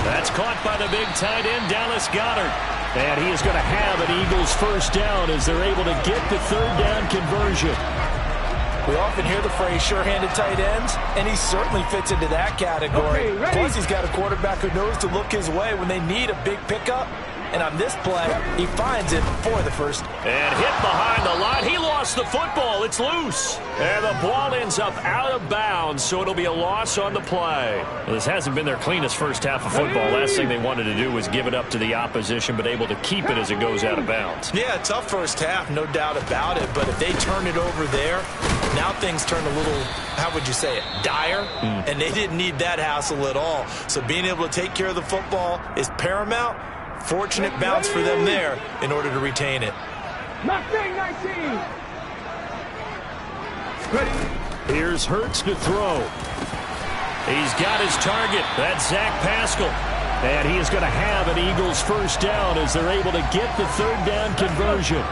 That's caught by the big tight end, Dallas Goedert. And he is going to have an Eagles first down as they're able to get the third down conversion. We often hear the phrase sure-handed tight ends, and he certainly fits into that category. Okay, plus, he's got a quarterback who knows to look his way when they need a big pickup. And on this play, he finds it for the first. And hit behind the line. He lost the football. It's loose. And the ball ends up out of bounds, so it'll be a loss on the play. Well, this hasn't been their cleanest first half of football. Last thing they wanted to do was give it up to the opposition, but able to keep it as it goes out of bounds. Yeah, tough first half, no doubt about it. But if they turn it over there, now things turn a little, how would you say it, dire? And they didn't need that hassle at all. So being able to take care of the football is paramount. Fortunate bounce for them there in order to retain it. Mustang 19. Here's Hurts to throw. He's got his target. That's Zach Pascal. And he is going to have an Eagles first down as they're able to get the third down conversion.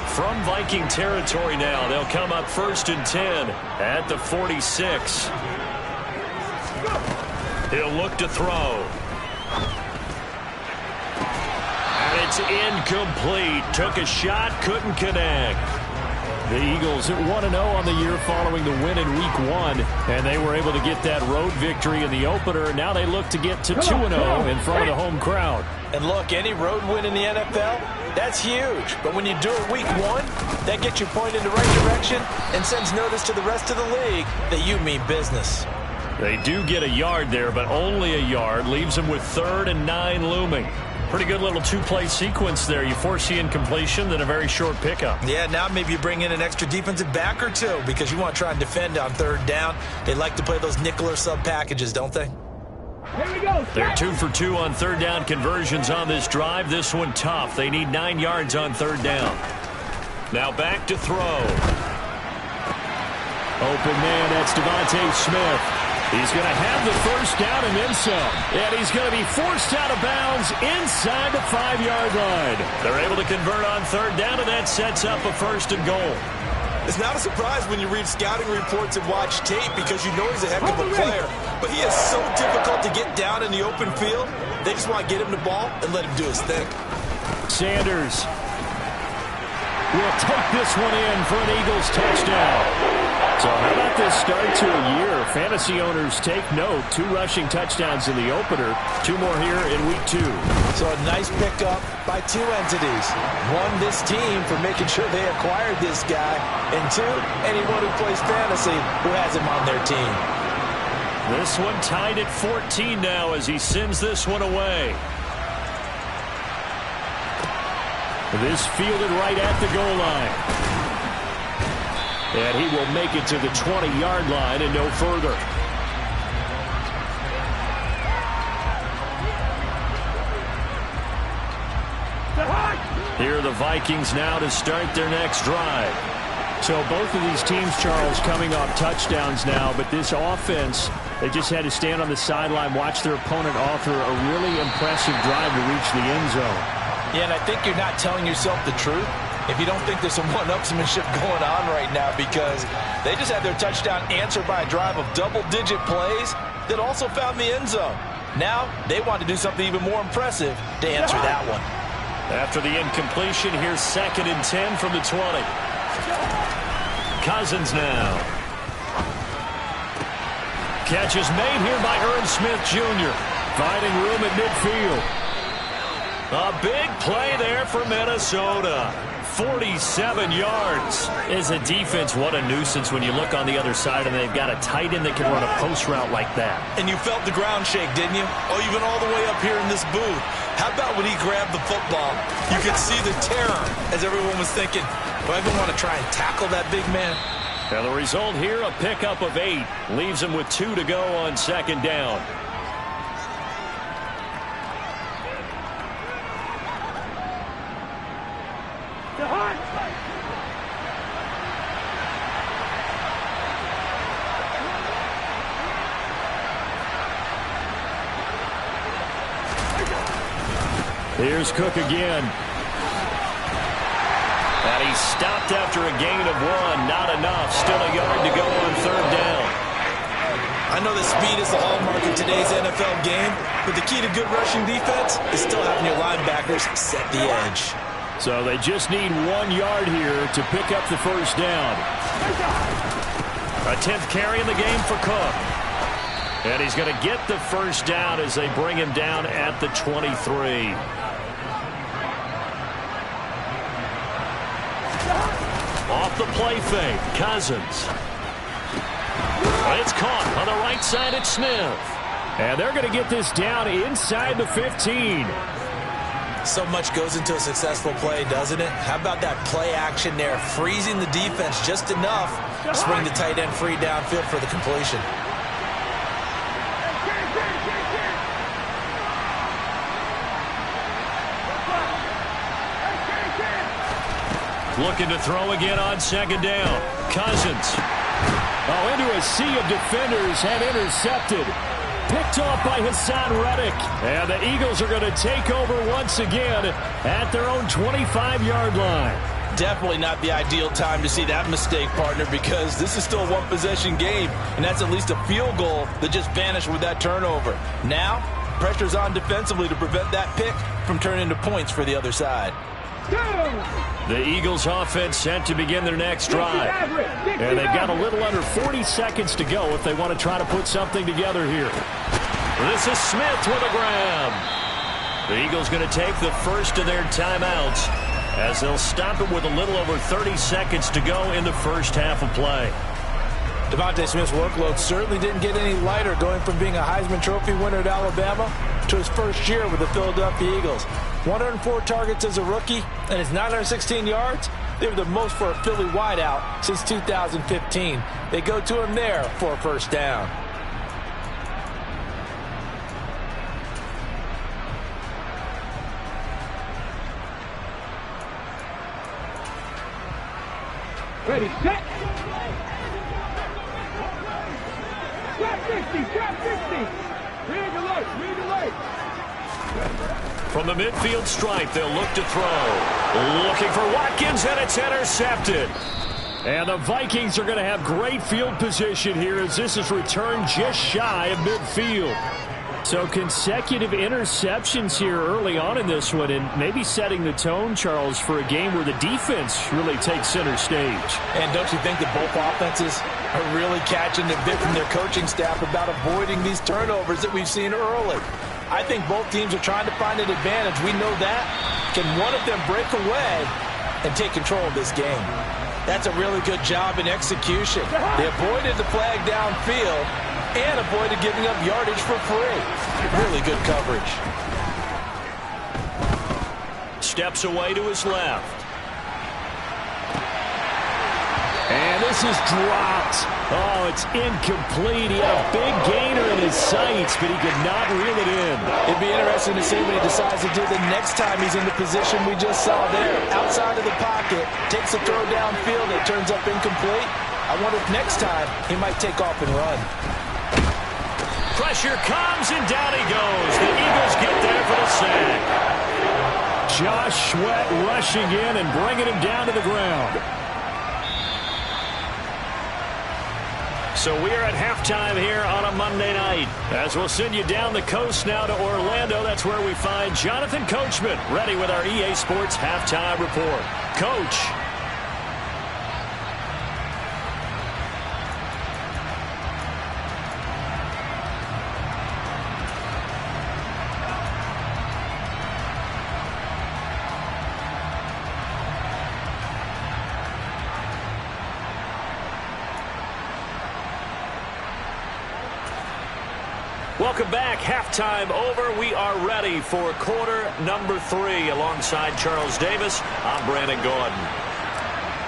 From Viking territory now, they'll come up 1st and 10 at the 46. He'll look to throw. It's incomplete. Took a shot, couldn't connect. The Eagles at 1-0 on the year following the win in Week 1, and they were able to get that road victory in the opener. Now they look to get to 2-0 in front of the home crowd. And look, any road win in the NFL, that's huge. But when you do it Week 1, that gets you pointed in the right direction and sends notice to the rest of the league that you mean business. They do get a yard there, but only a yard. Leaves them with 3rd and 9 looming. Pretty good little two-play sequence there. You force the incompletion, then a very short pickup. Yeah, now maybe you bring in an extra defensive back or two because you want to try and defend on 3rd down. They like to play those nickel or sub packages, don't they? Here we go. They're 2 for 2 on 3rd down conversions on this drive. This one tough. They need 9 yards on 3rd down. Now back to throw. Open man, that's Devontae Smith. He's going to have the first down and then some. And he's going to be forced out of bounds inside the 5-yard line. They're able to convert on 3rd down, and that sets up a 1st and goal. It's not a surprise when you read scouting reports and watch tape because you know he's a heck of a player. But he is so difficult to get down in the open field. They just want to get him the ball and let him do his thing. Sanders will take this one in for an Eagles touchdown. So how about this start to a year? Fantasy owners take note. 2 rushing touchdowns in the opener. 2 more here in Week 2. So a nice pickup by 2 entities. 1, this team for making sure they acquired this guy. And 2, anyone who plays fantasy who has him on their team. This one tied at 14 now as he sends this one away. This fielded right at the goal line. And he will make it to the 20-yard line and no further. Here are the Vikings now to start their next drive. So both of these teams, Charles, coming off touchdowns now, but this offense, they just had to stand on the sideline, watch their opponent offer a really impressive drive to reach the end zone. Yeah, and I think you're not telling yourself the truth if you don't think there's some one-upsmanship going on right now, because they just had their touchdown answered by a drive of double-digit plays that also found the end zone. Now they want to do something even more impressive to answer that one. After the incompletion, here's 2nd and 10 from the 20. Cousins now. Catch is made here by Irv Smith Jr. Finding room at midfield. A big play there for Minnesota. 47 yards. As a defense, what a nuisance when you look on the other side and they've got a tight end that can run a post route like that. And you felt the ground shake, didn't you? Oh, even all the way up here in this booth. How about when he grabbed the football? You could see the terror as everyone was thinking, do I even want to try and tackle that big man? Now the result here, a pickup of 8. Leaves him with 2 to go on 2nd down. Here's Cook again. And he stopped after a gain of 1. Not enough. Still a yard to go on 3rd down. I know that speed is the hallmark of today's NFL game, but the key to good rushing defense is still having your linebackers set the edge. So they just need 1 yard here to pick up the first down. A 10th carry in the game for Cook. And he's going to get the first down as they bring him down at the 23. Off the play fake, Cousins. It's caught on the right side at Smith. And they're going to get this down inside the 15. So much goes into a successful play, doesn't it? How about that play action there, freezing the defense just enough to bring the tight end free downfield for the completion. Looking to throw again on second down. Cousins. Oh, into a sea of defenders and intercepted. Picked off by Hassan Reddick. And the Eagles are going to take over once again at their own 25-yard line. Definitely not the ideal time to see that mistake, partner, because this is still a one-possession game, and that's at least a field goal that just vanished with that turnover. Now, pressure's on defensively to prevent that pick from turning into points for the other side. The Eagles offense set to begin their next drive. And they've got a little under 40 seconds to go if they want to try to put something together here. This is Smith with a grab. The Eagles going to take the first of their timeouts as they'll stop it with a little over 30 seconds to go in the first half of play. Devontae Smith's workload certainly didn't get any lighter, going from being a Heisman Trophy winner at Alabama to his first year with the Philadelphia Eagles. 104 targets as a rookie, and his 916 yards, they were the most for a Philly wideout since 2015. They go to him there for a first down. Ready, set. Trap 50, trap 50. Read the light, read the light. From the midfield stripe, they'll look to throw. Looking for Watkins, and it's intercepted. And the Vikings are going to have great field position here as this is returned just shy of midfield. So consecutive interceptions here early on in this one, and maybe setting the tone, Charles, for a game where the defense really takes center stage. And don't you think that both offenses are really catching a bit from their coaching staff about avoiding these turnovers that we've seen early? I think both teams are trying to find an advantage. We know that. Can one of them break away and take control of this game? That's a really good job in execution. They avoided the flag downfield and avoided giving up yardage for free. Really good coverage. Steps away to his left. And this is dropped. Oh, it's incomplete. He had a big gainer in his sights, but he could not reel it in. It'd be interesting to see what he decides to do the next time he's in the position we just saw there. Outside of the pocket, takes a throw downfield that turns up incomplete. I wonder if next time he might take off and run. Pressure comes, and down he goes. The Eagles get there for the sack. Josh Sweat rushing in and bringing him down to the ground. So we are at halftime here on a Monday night. As we'll send you down the coast now to Orlando. That's where we find Jonathan Coachman ready with our EA Sports Halftime Report. Coach. Welcome back. Halftime over. We are ready for quarter number 3. Alongside Charles Davis, I'm Brandon Gordon.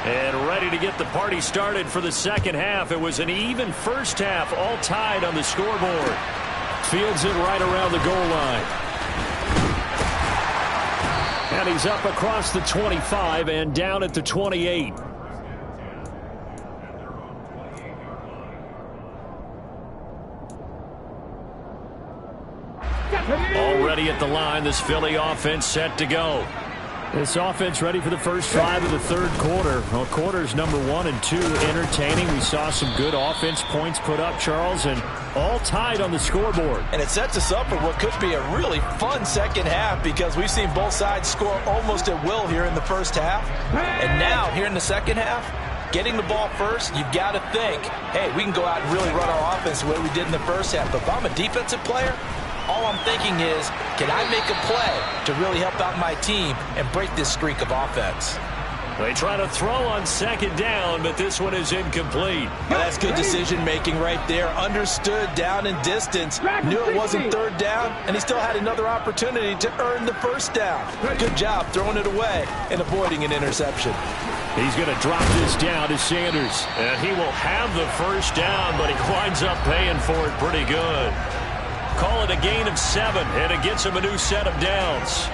And ready to get the party started for the second half. It was an even first half, all tied on the scoreboard. Fields it right around the goal line. And he's up across the 25 and down at the 28. Already at the line, this Philly offense set to go. This offense ready for the first drive of the third quarter. Well, quarters number 1 and 2 entertaining. We saw some good offense points put up, Charles, and all tied on the scoreboard. And it sets us up for what could be a really fun second half because we've seen both sides score almost at will here in the first half. And now, here in the second half, getting the ball first, you've got to think, hey, we can go out and really run our offense the way we did in the first half. But if I'm a defensive player, all I'm thinking is, can I make a play to really help out my team and break this streak of offense? They try to throw on second down, but this one is incomplete. Well, that's good decision-making right there. Understood down and distance. Knew it wasn't third down, and he still had another opportunity to earn the first down. Good job throwing it away and avoiding an interception. He's going to drop this down to Sanders, and he will have the first down, but he winds up paying for it pretty good. Call it a gain of 7, and it gets him a new set of downs.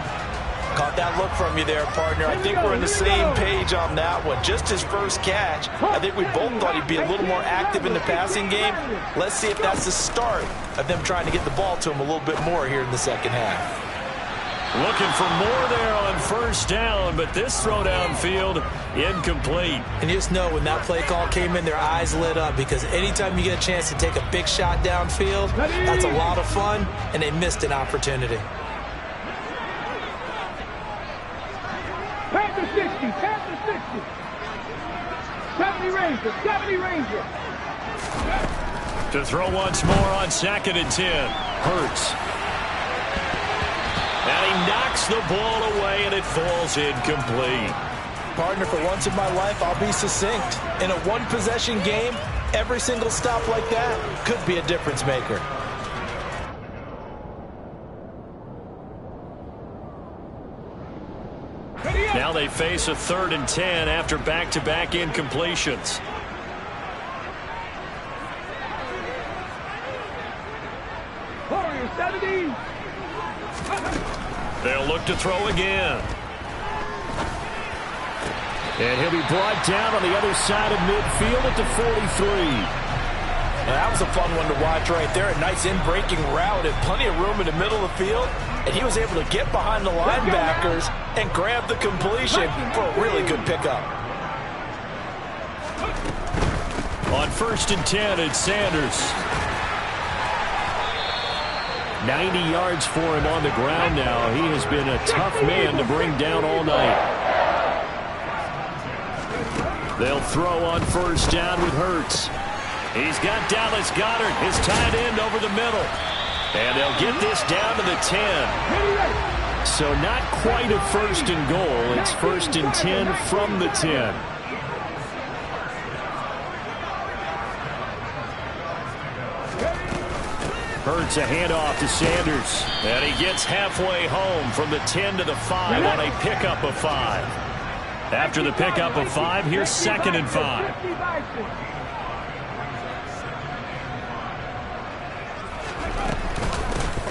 Caught that look from you there, partner. I think we're on the same page on that one. Just his first catch. I think we both thought he'd be a little more active in the passing game. Let's see if that's the start of them trying to get the ball to him a little bit more here in the second half. Looking for more there on first down, but this throw downfield incomplete. And you just know when that play call came in, their eyes lit up because anytime you get a chance to take a big shot downfield, that's a lot of fun, and they missed an opportunity. Panther 60, Panther 60. 70 Ranger. To throw once more on 2nd and 10. Hurts. And he knocks the ball away, and it falls incomplete. Partner, for once in my life, I'll be succinct. In a one-possession game, every single stop like that could be a difference maker. Now they face a 3rd and 10 after back-to-back incompletions. Warrior 70. They'll look to throw again. And he'll be brought down on the other side of midfield at the 43. Now, that was a fun one to watch right there. A nice in-breaking route and plenty of room in the middle of the field. And he was able to get behind the linebackers and grab the completion for a really good pickup. On 1st and 10, it's Sanders. 90 yards for him on the ground now. He has been a tough man to bring down all night. They'll throw on 1st down with Hurts. He's got Dallas Goedert, his tight end, over the middle. And they'll get this down to the 10. So not quite a 1st and goal. It's 1st and 10 from the 10. Hurts a handoff to Sanders. And he gets halfway home from the 10 to the 5 on a pickup of 5. After the pickup of 5, here's 2nd and 5.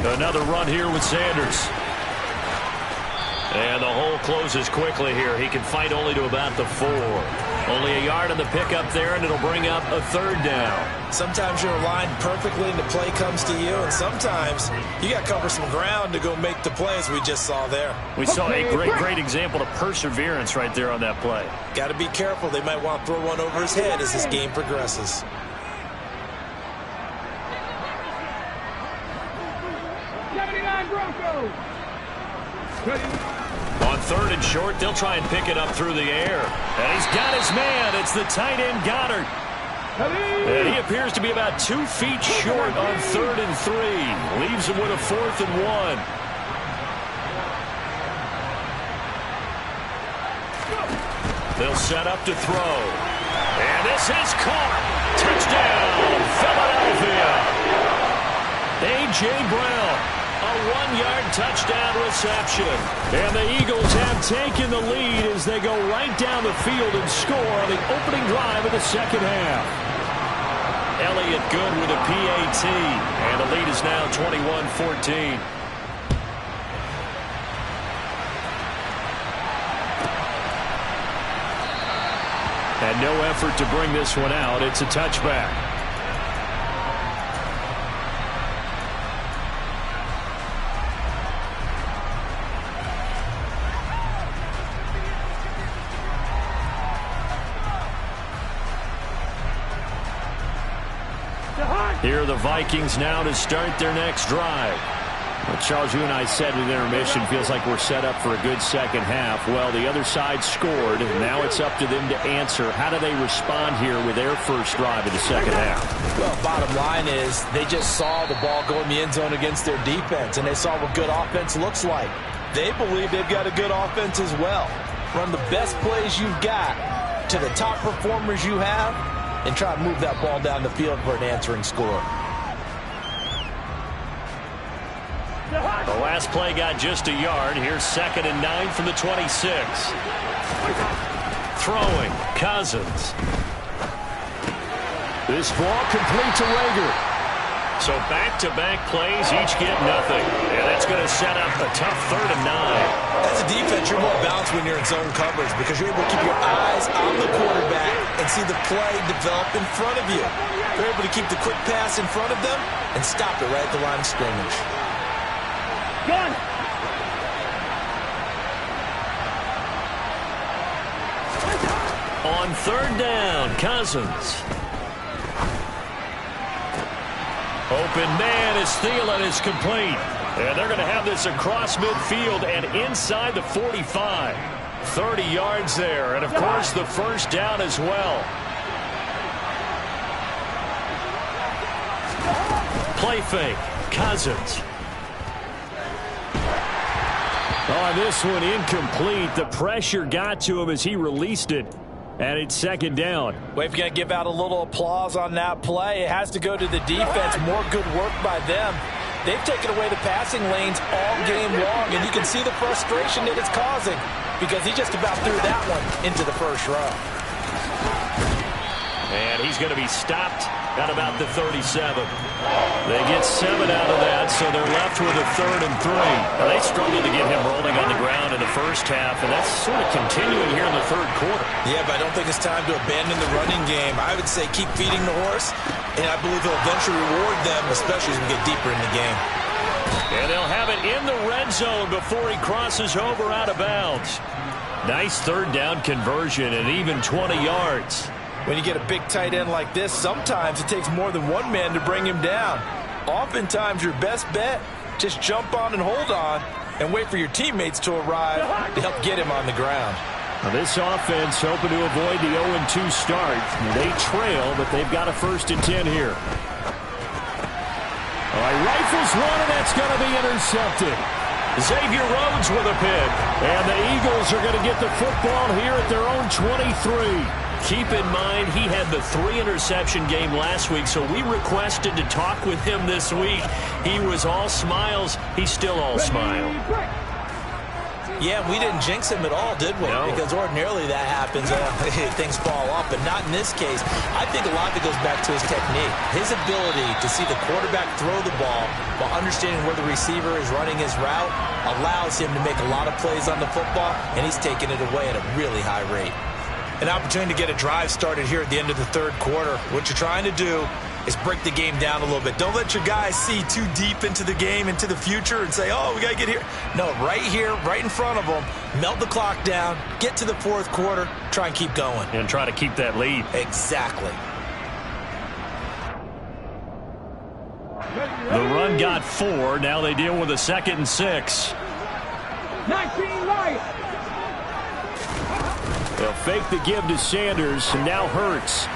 Another run here with Sanders. And the hole closes quickly here. He can fight only to about the 4. Only a yard on the pickup there, and it'll bring up a 3rd down. Sometimes you're aligned perfectly and the play comes to you, and sometimes you got to cover some ground to go make the play, as we just saw there. We saw a great example of perseverance right there on that play. Got to be careful. They might want to throw one over his head as this game progresses. On 3rd and short, they'll try and pick it up through the air. And he's got his man. It's the tight end, Goedert. And he appears to be about 2 feet short on 3rd and 3. Leaves him with a 4th and 1. They'll set up to throw. And this is caught. Touchdown, Philadelphia. A.J. Brown. A 1-yard touchdown reception. And the Eagles have taken the lead as they go right down the field and score on the opening drive of the second half. Elliott good with a PAT. And the lead is now 21-14. And no effort to bring this one out. It's a touchback. Here are the Vikings now to start their next drive. Well, Charles, you and I said with intermission, feels like we're set up for a good second half. Well, the other side scored, and now it's up to them to answer. How do they respond here with their first drive of the second half? Well, bottom line is they just saw the ball go in the end zone against their defense, and they saw what good offense looks like. They believe they've got a good offense as well. Run the best plays you've got to the top performers you have, and try to move that ball down the field for an answering score. The last play got just a yard. Here's 2nd and 9 from the 26. Throwing, Cousins. This ball complete to Rager. So back-to-back plays, each get nothing. And that's going to set up a tough 3rd and 9. As a defense, you're more balanced when you're in zone coverage because you're able to keep your eyes on the quarterback and see the play develop in front of you. You're able to keep the quick pass in front of them and stop it right at the line of scrimmage. Gun. On 3rd down, Cousins. Open man is Thielen is complete. And they're going to have this across midfield and inside the 45. 30 yards there. And, of course, the first down as well. Play fake. Cousins. On this one, incomplete. The pressure got to him as he released it. And it's 2nd down. We've got to give out a little applause on that play. It has to go to the defense. More good work by them. They've taken away the passing lanes all game long, and you can see the frustration that it's causing because he just about threw that one into the first row. And he's going to be stopped at about the 37. They get 7 out of that, so they're left with a 3rd and 3. Now, they struggled to get him rolling on the ground in the first half, and that's sort of continuing here in the 3rd quarter. Yeah, but I don't think it's time to abandon the running game. I would say keep feeding the horse, and I believe he'll eventually reward them, especially as we get deeper in the game. And they'll have it in the red zone before he crosses over out of bounds. Nice 3rd down conversion and even 20 yards. When you get a big tight end like this, sometimes it takes more than one man to bring him down. Oftentimes, your best bet, just jump on and hold on and wait for your teammates to arrive to help get him on the ground. Now this offense hoping to avoid the 0-2 start. They trail, but they've got a 1st and 10 here. All right, rifles one, and that's going to be intercepted. Xavier Rhodes with a pick. And the Eagles are going to get the football here at their own 23. Keep in mind, he had the 3-interception game last week, so we requested to talk with him this week. He was all smiles. He's still all smile. Yeah, we didn't jinx him at all, did we? No. Because ordinarily that happens. Things fall off, but not in this case. I think a lot of it goes back to his technique. His ability to see the quarterback throw the ball while understanding where the receiver is running his route allows him to make a lot of plays on the football, and he's taking it away at a really high rate. An opportunity to get a drive started here at the end of the 3rd quarter. What you're trying to do is break the game down a little bit. Don't let your guys see too deep into the game, into the future, and say, oh, we got to get here. No, right here, right in front of them, melt the clock down, get to the 4th quarter, try and keep going. And try to keep that lead. Exactly. The run got 4. Now they deal with a 2nd and 6. 19 Lions. They'll fake the give to Sanders, and now Hurts.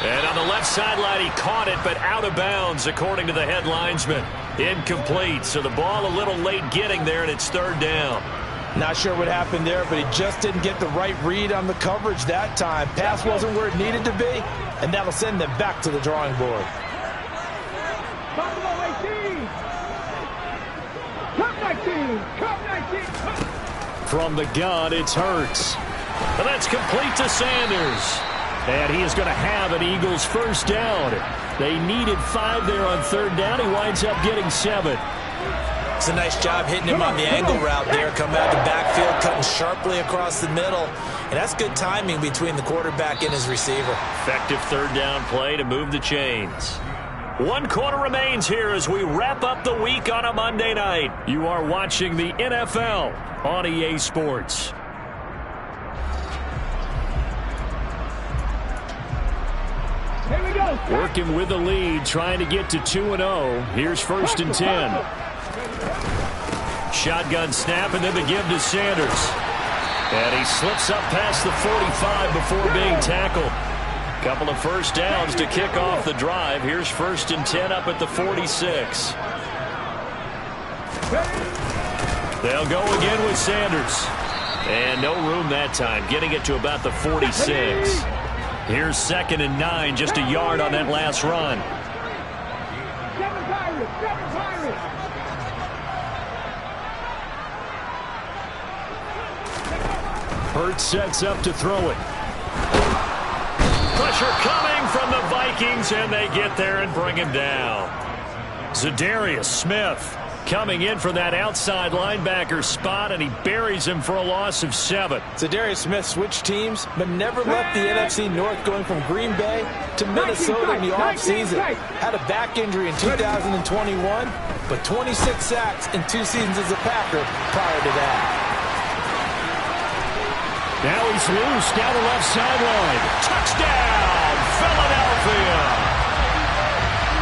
And on the left sideline, he caught it, but out of bounds, according to the head linesman. Incomplete, so the ball a little late getting there, and it's 3rd down. Not sure what happened there, but he just didn't get the right read on the coverage that time. Pass wasn't where it needed to be, and that'll send them back to the drawing board. Buffalo 18. Cup 19. Cup 19. From the gun, it's Hurts. And that's complete to Sanders. And he is going to have an Eagles 1st down. They needed 5 there on 3rd down. He winds up getting 7. It's a nice job hitting him on the angle route there. Coming out of the backfield, cutting sharply across the middle. And that's good timing between the quarterback and his receiver. Effective 3rd down play to move the chains. 1 quarter remains here as we wrap up the week on a Monday night. You are watching the NFL on EA Sports. Here we go. working with the lead, trying to get to 2-0. Here's 1st and 10. Shotgun snap, and then the give to Sanders. And he slips up past the 45 before being tackled. Couple of first downs to kick off the drive. Here's 1st and 10 up at the 46. They'll go again with Sanders. And no room that time, getting it to about the 46. Here's 2nd and 9, just a yard on that last run. Hurts sets up to throw it. Pressure coming from the Vikings, and they get there and bring him down. Zadarius Smith coming in for that outside linebacker spot, and he buries him for a loss of 7. Zadarius Smith switched teams, but never left the NFC North, going from Green Bay to Minnesota in the offseason. Had a back injury in 2021, but 26 sacks in 2 seasons as a Packer prior to that. Now he's loose down the left sideline. Touchdown, Philadelphia!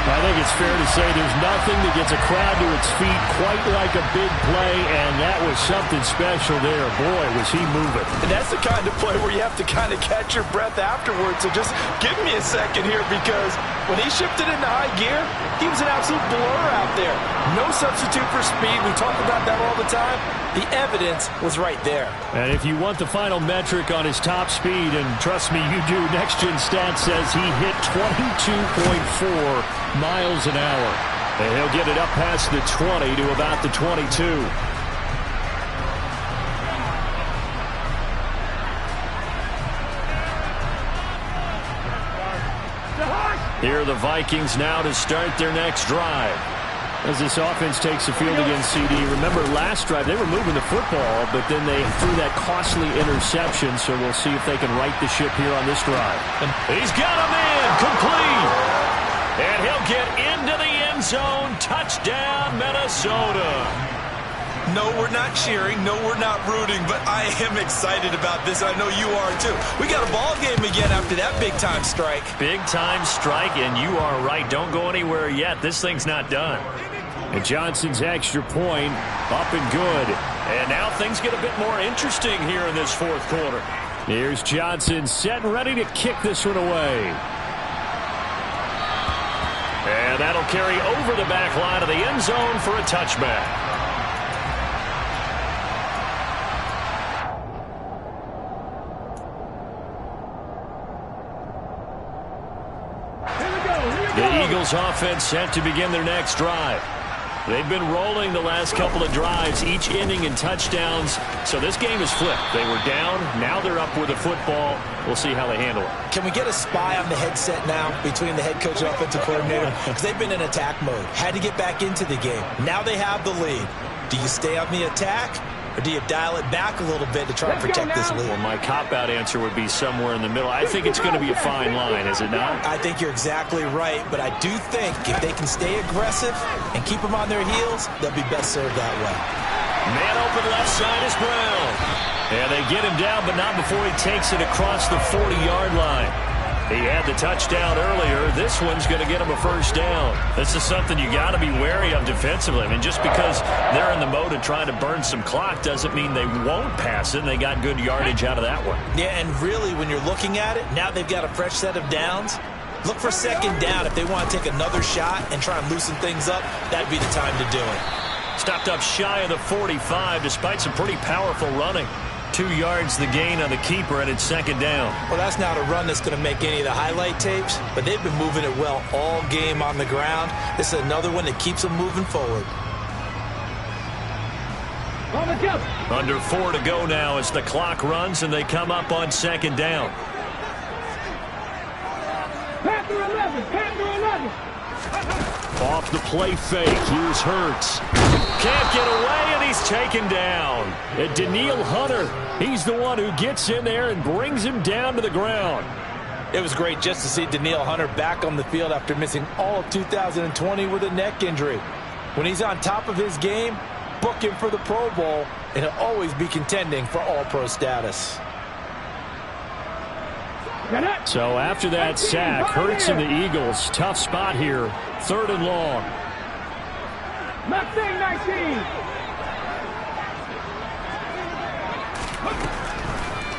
I think it's fair to say there's nothing that gets a crowd to its feet quite like a big play, and that was something special there. Boy, was he moving. And that's the kind of play where you have to kind of catch your breath afterwards. So just give me a second here, because when he shifted into high gear, he was an absolute blur out there. No substitute for speed. We talk about that all the time. The evidence was right there. And if you want the final metric on his top speed, and trust me, you do, Next Gen Stats says he hit 22.4 miles an hour. And he'll get it up past the 20 to about the 22. Here are the Vikings now to start their next drive. As this offense takes the field against CD. Remember, last drive, they were moving the football, but then they threw that costly interception, so we'll see if they can right the ship here on this drive. And he's got him in, complete. And he'll get into the end zone. Touchdown, Minnesota. No, we're not cheering. No, we're not rooting, but I am excited about this. I know you are, too. We got a ball game again after that big-time strike. Big-time strike, and you are right. Don't go anywhere yet. This thing's not done. And Johnson's extra point up and good. And now things get a bit more interesting here in this 4th quarter. Here's Johnson set and ready to kick this one away. And that'll carry over the back line of the end zone for a touchback. The Eagles offense set to begin their next drive. They've been rolling the last couple of drives, each ending in touchdowns. So this game is flipped. They were down. Now they're up with the football. We'll see how they handle it. Can we get a spy on the headset now between the head coach and offensive coordinator? Because they've been in attack mode. Had to get back into the game. Now they have the lead. Do you stay on the attack, or do you dial it back a little bit to try and protect this lead? Well, my cop-out answer would be somewhere in the middle. I think it's going to be a fine line, is it not? I think you're exactly right, but I do think if they can stay aggressive and keep them on their heels, they'll be best served that way. Man open left side is Brown. And they get him down, but not before he takes it across the 40-yard line. He had the touchdown earlier. This one's going to get him a first down. This is something you got to be wary of defensively. I mean, just because they're in the mode of trying to burn some clock doesn't mean they won't pass it, and they got good yardage out of that one. Yeah, and really, when you're looking at it, now they've got a fresh set of downs. Look for 2nd down. If they want to take another shot and try and loosen things up, that'd be the time to do it. Stopped up shy of the 45 despite some pretty powerful running. 2 yards the gain on the keeper, and it's 2nd down. Well, that's not a run that's going to make any of the highlight tapes, but they've been moving it well all game on the ground. This is another one that keeps them moving forward. Under 4 to go now as the clock runs, and they come up on 2nd down. Panther 11, Panther 11. Off the play fake, here's Hurts. Can't get away, and he's taken down. And Danielle Hunter, he's the one who gets in there and brings him down to the ground. It was great just to see Danielle Hunter back on the field after missing all of 2020 with a neck injury. When he's on top of his game, book him for the Pro Bowl, and he'll always be contending for All-Pro status. So after that sack, Hurts and the Eagles, tough spot here. 3rd and long. Mustang 19.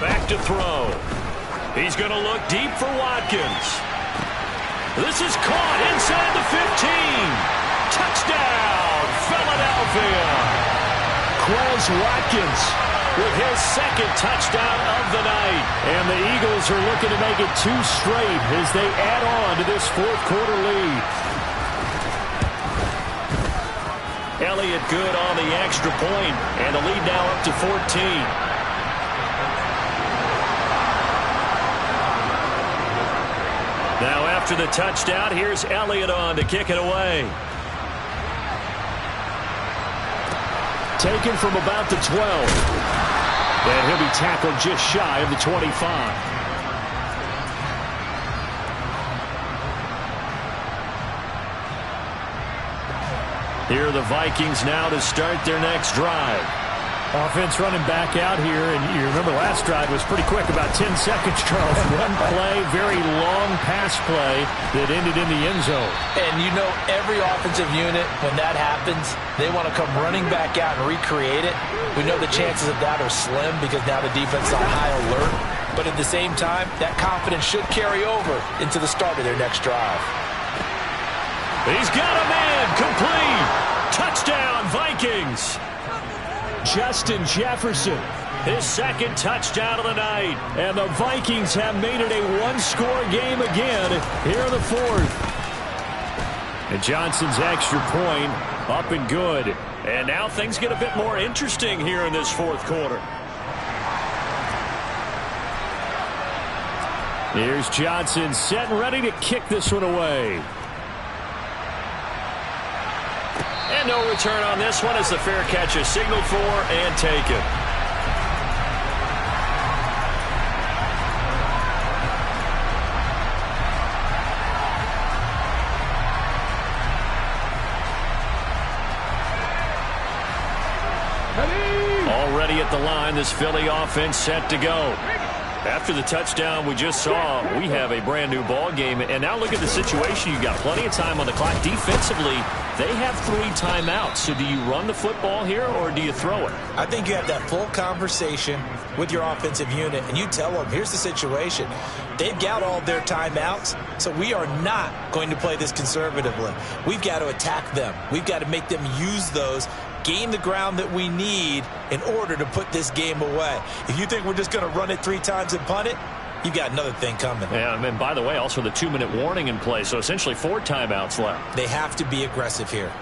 Back to throw. He's going to look deep for Watkins. This is caught inside the 15. Touchdown, Philadelphia. Quez Watkins with his 2nd touchdown of the night. And the Eagles are looking to make it 2 straight as they add on to this 4th quarter lead. Elliott good on the extra point, and the lead now up to 14. Now after the touchdown, here's Elliott on to kick it away. Taken from about the 12. And he'll be tackled just shy of the 25. Here are the Vikings now to start their next drive. Offense running back out here, and you remember last drive was pretty quick, about 10 seconds, Charles. One play, very long pass play that ended in the end zone. And you know every offensive unit, when that happens, they want to come running back out and recreate it. We know the chances of that are slim because now the defense is on high alert. But at the same time, that confidence should carry over into the start of their next drive. He's got a man, complete. Touchdown, Vikings. Justin Jefferson, his 2nd touchdown of the night. And the Vikings have made it a 1-score game again here in the 4th. And Johnson's extra point up and good. And now things get a bit more interesting here in this 4th quarter. Here's Johnson set and ready to kick this one away. And no return on this one as the fair catch is signaled for and taken. Already at the line, this Philly offense set to go. After the touchdown we just saw, we have a brand new ball game. And now look at the situation. You've got plenty of time on the clock. Defensively, they have 3 timeouts. So do you run the football here or do you throw it? I think you have that full conversation with your offensive unit, and you tell them, here's the situation. They've got all their timeouts, so we are not going to play this conservatively. We've got to attack them. We've got to make them use those, gain the ground that we need in order to put this game away. If you think we're just going to run it 3 times and punt it, you've got another thing coming. Yeah, and by the way, also the 2-minute warning in play, so essentially 4 timeouts left. They have to be aggressive here.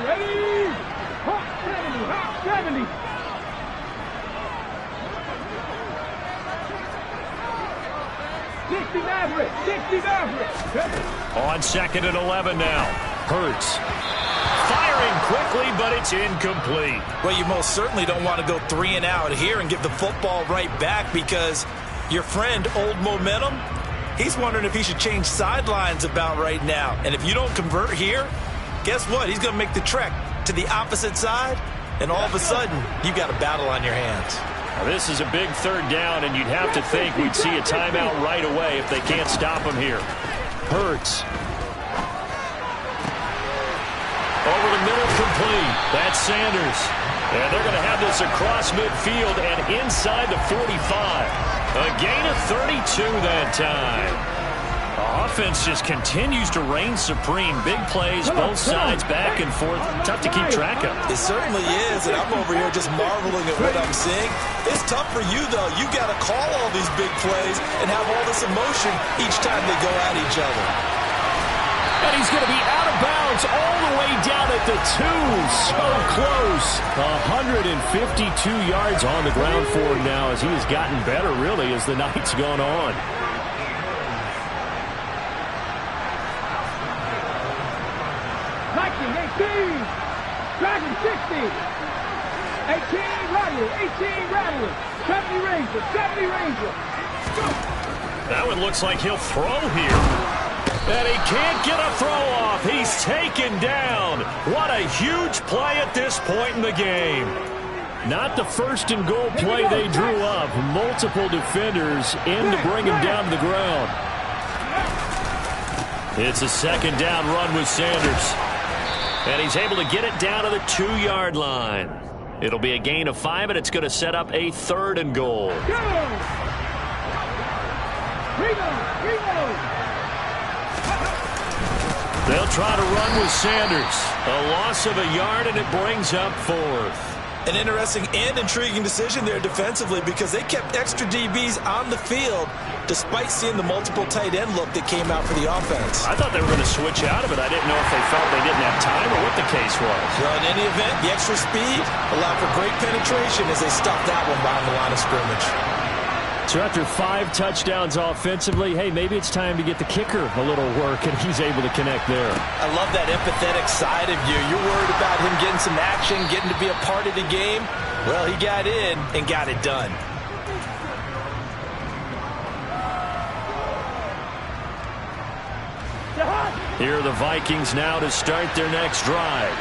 Ready? Hot 70, hot 70. On 2nd and 11 now. Hurts. Firing quickly, but it's incomplete. Well, you most certainly don't want to go 3 and out here and give the football right back because your friend, Old Momentum, he's wondering if he should change sidelines about right now. And if you don't convert here, guess what? He's going to make the trek to the opposite side, and all of a sudden, you've got a battle on your hands. Now, this is a big 3rd down, and you'd have to think we'd see a timeout right away if they can't stop him here. Hurts. Over the middle, complete. That's Sanders. And they're going to have this across midfield and inside the 45. A gain of 32 that time. The offense just continues to reign supreme. Big plays, both sides, back and forth. Tough to keep track of. It certainly is, and I'm over here just marveling at what I'm seeing. It's tough for you, though. You got to call all these big plays and have all this emotion each time they go at each other. And he's going to be out of bounds all the way down at the 2. So close. 152 yards on the ground for him now as he has gotten better, really, as the night's gone on. Dragon 60. 18 Rattler. 18 Rattler. 70 Ranger. That one looks like he'll throw here. And he can't get a throw off. He's taken down. What a huge play at this point in the game. Not the first and goal play they drew up. Multiple defenders in to bring him down to the ground. It's a second down run with Sanders. And he's able to get it down to the 2-yard line. It'll be a gain of 5, and it's going to set up a 3rd and goal. They'll try to run with Sanders. A loss of a yard, and it brings up 4th. An interesting and intriguing decision there defensively because they kept extra DBs on the field despite seeing the multiple tight end look that came out for the offense. I thought they were going to switch out of it. I didn't know if they felt they didn't have time or what the case was. Well, in any event, the extra speed allowed for great penetration as they stuffed that one behind the line of scrimmage. So after 5 touchdowns offensively, hey, maybe it's time to get the kicker a little work, and he's able to connect there. I love that empathetic side of you. You're worried about him getting some action, getting to be a part of the game. Well, he got in and got it done. Here are the Vikings now to start their next drive.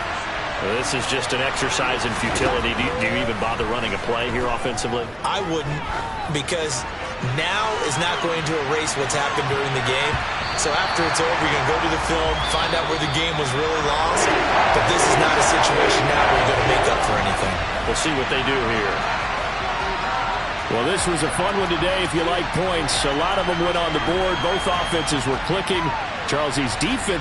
This is just an exercise in futility. Do you even bother running a play here offensively? I wouldn't, because now is not going to erase what's happened during the game. So after it's over, you're going to go to the film, find out where the game was really lost. But this is not a situation now where you're going to make up for anything. We'll see what they do here. Well, this was a fun one today if you like points. A lot of them went on the board. Both offenses were clicking. Charles, these defenses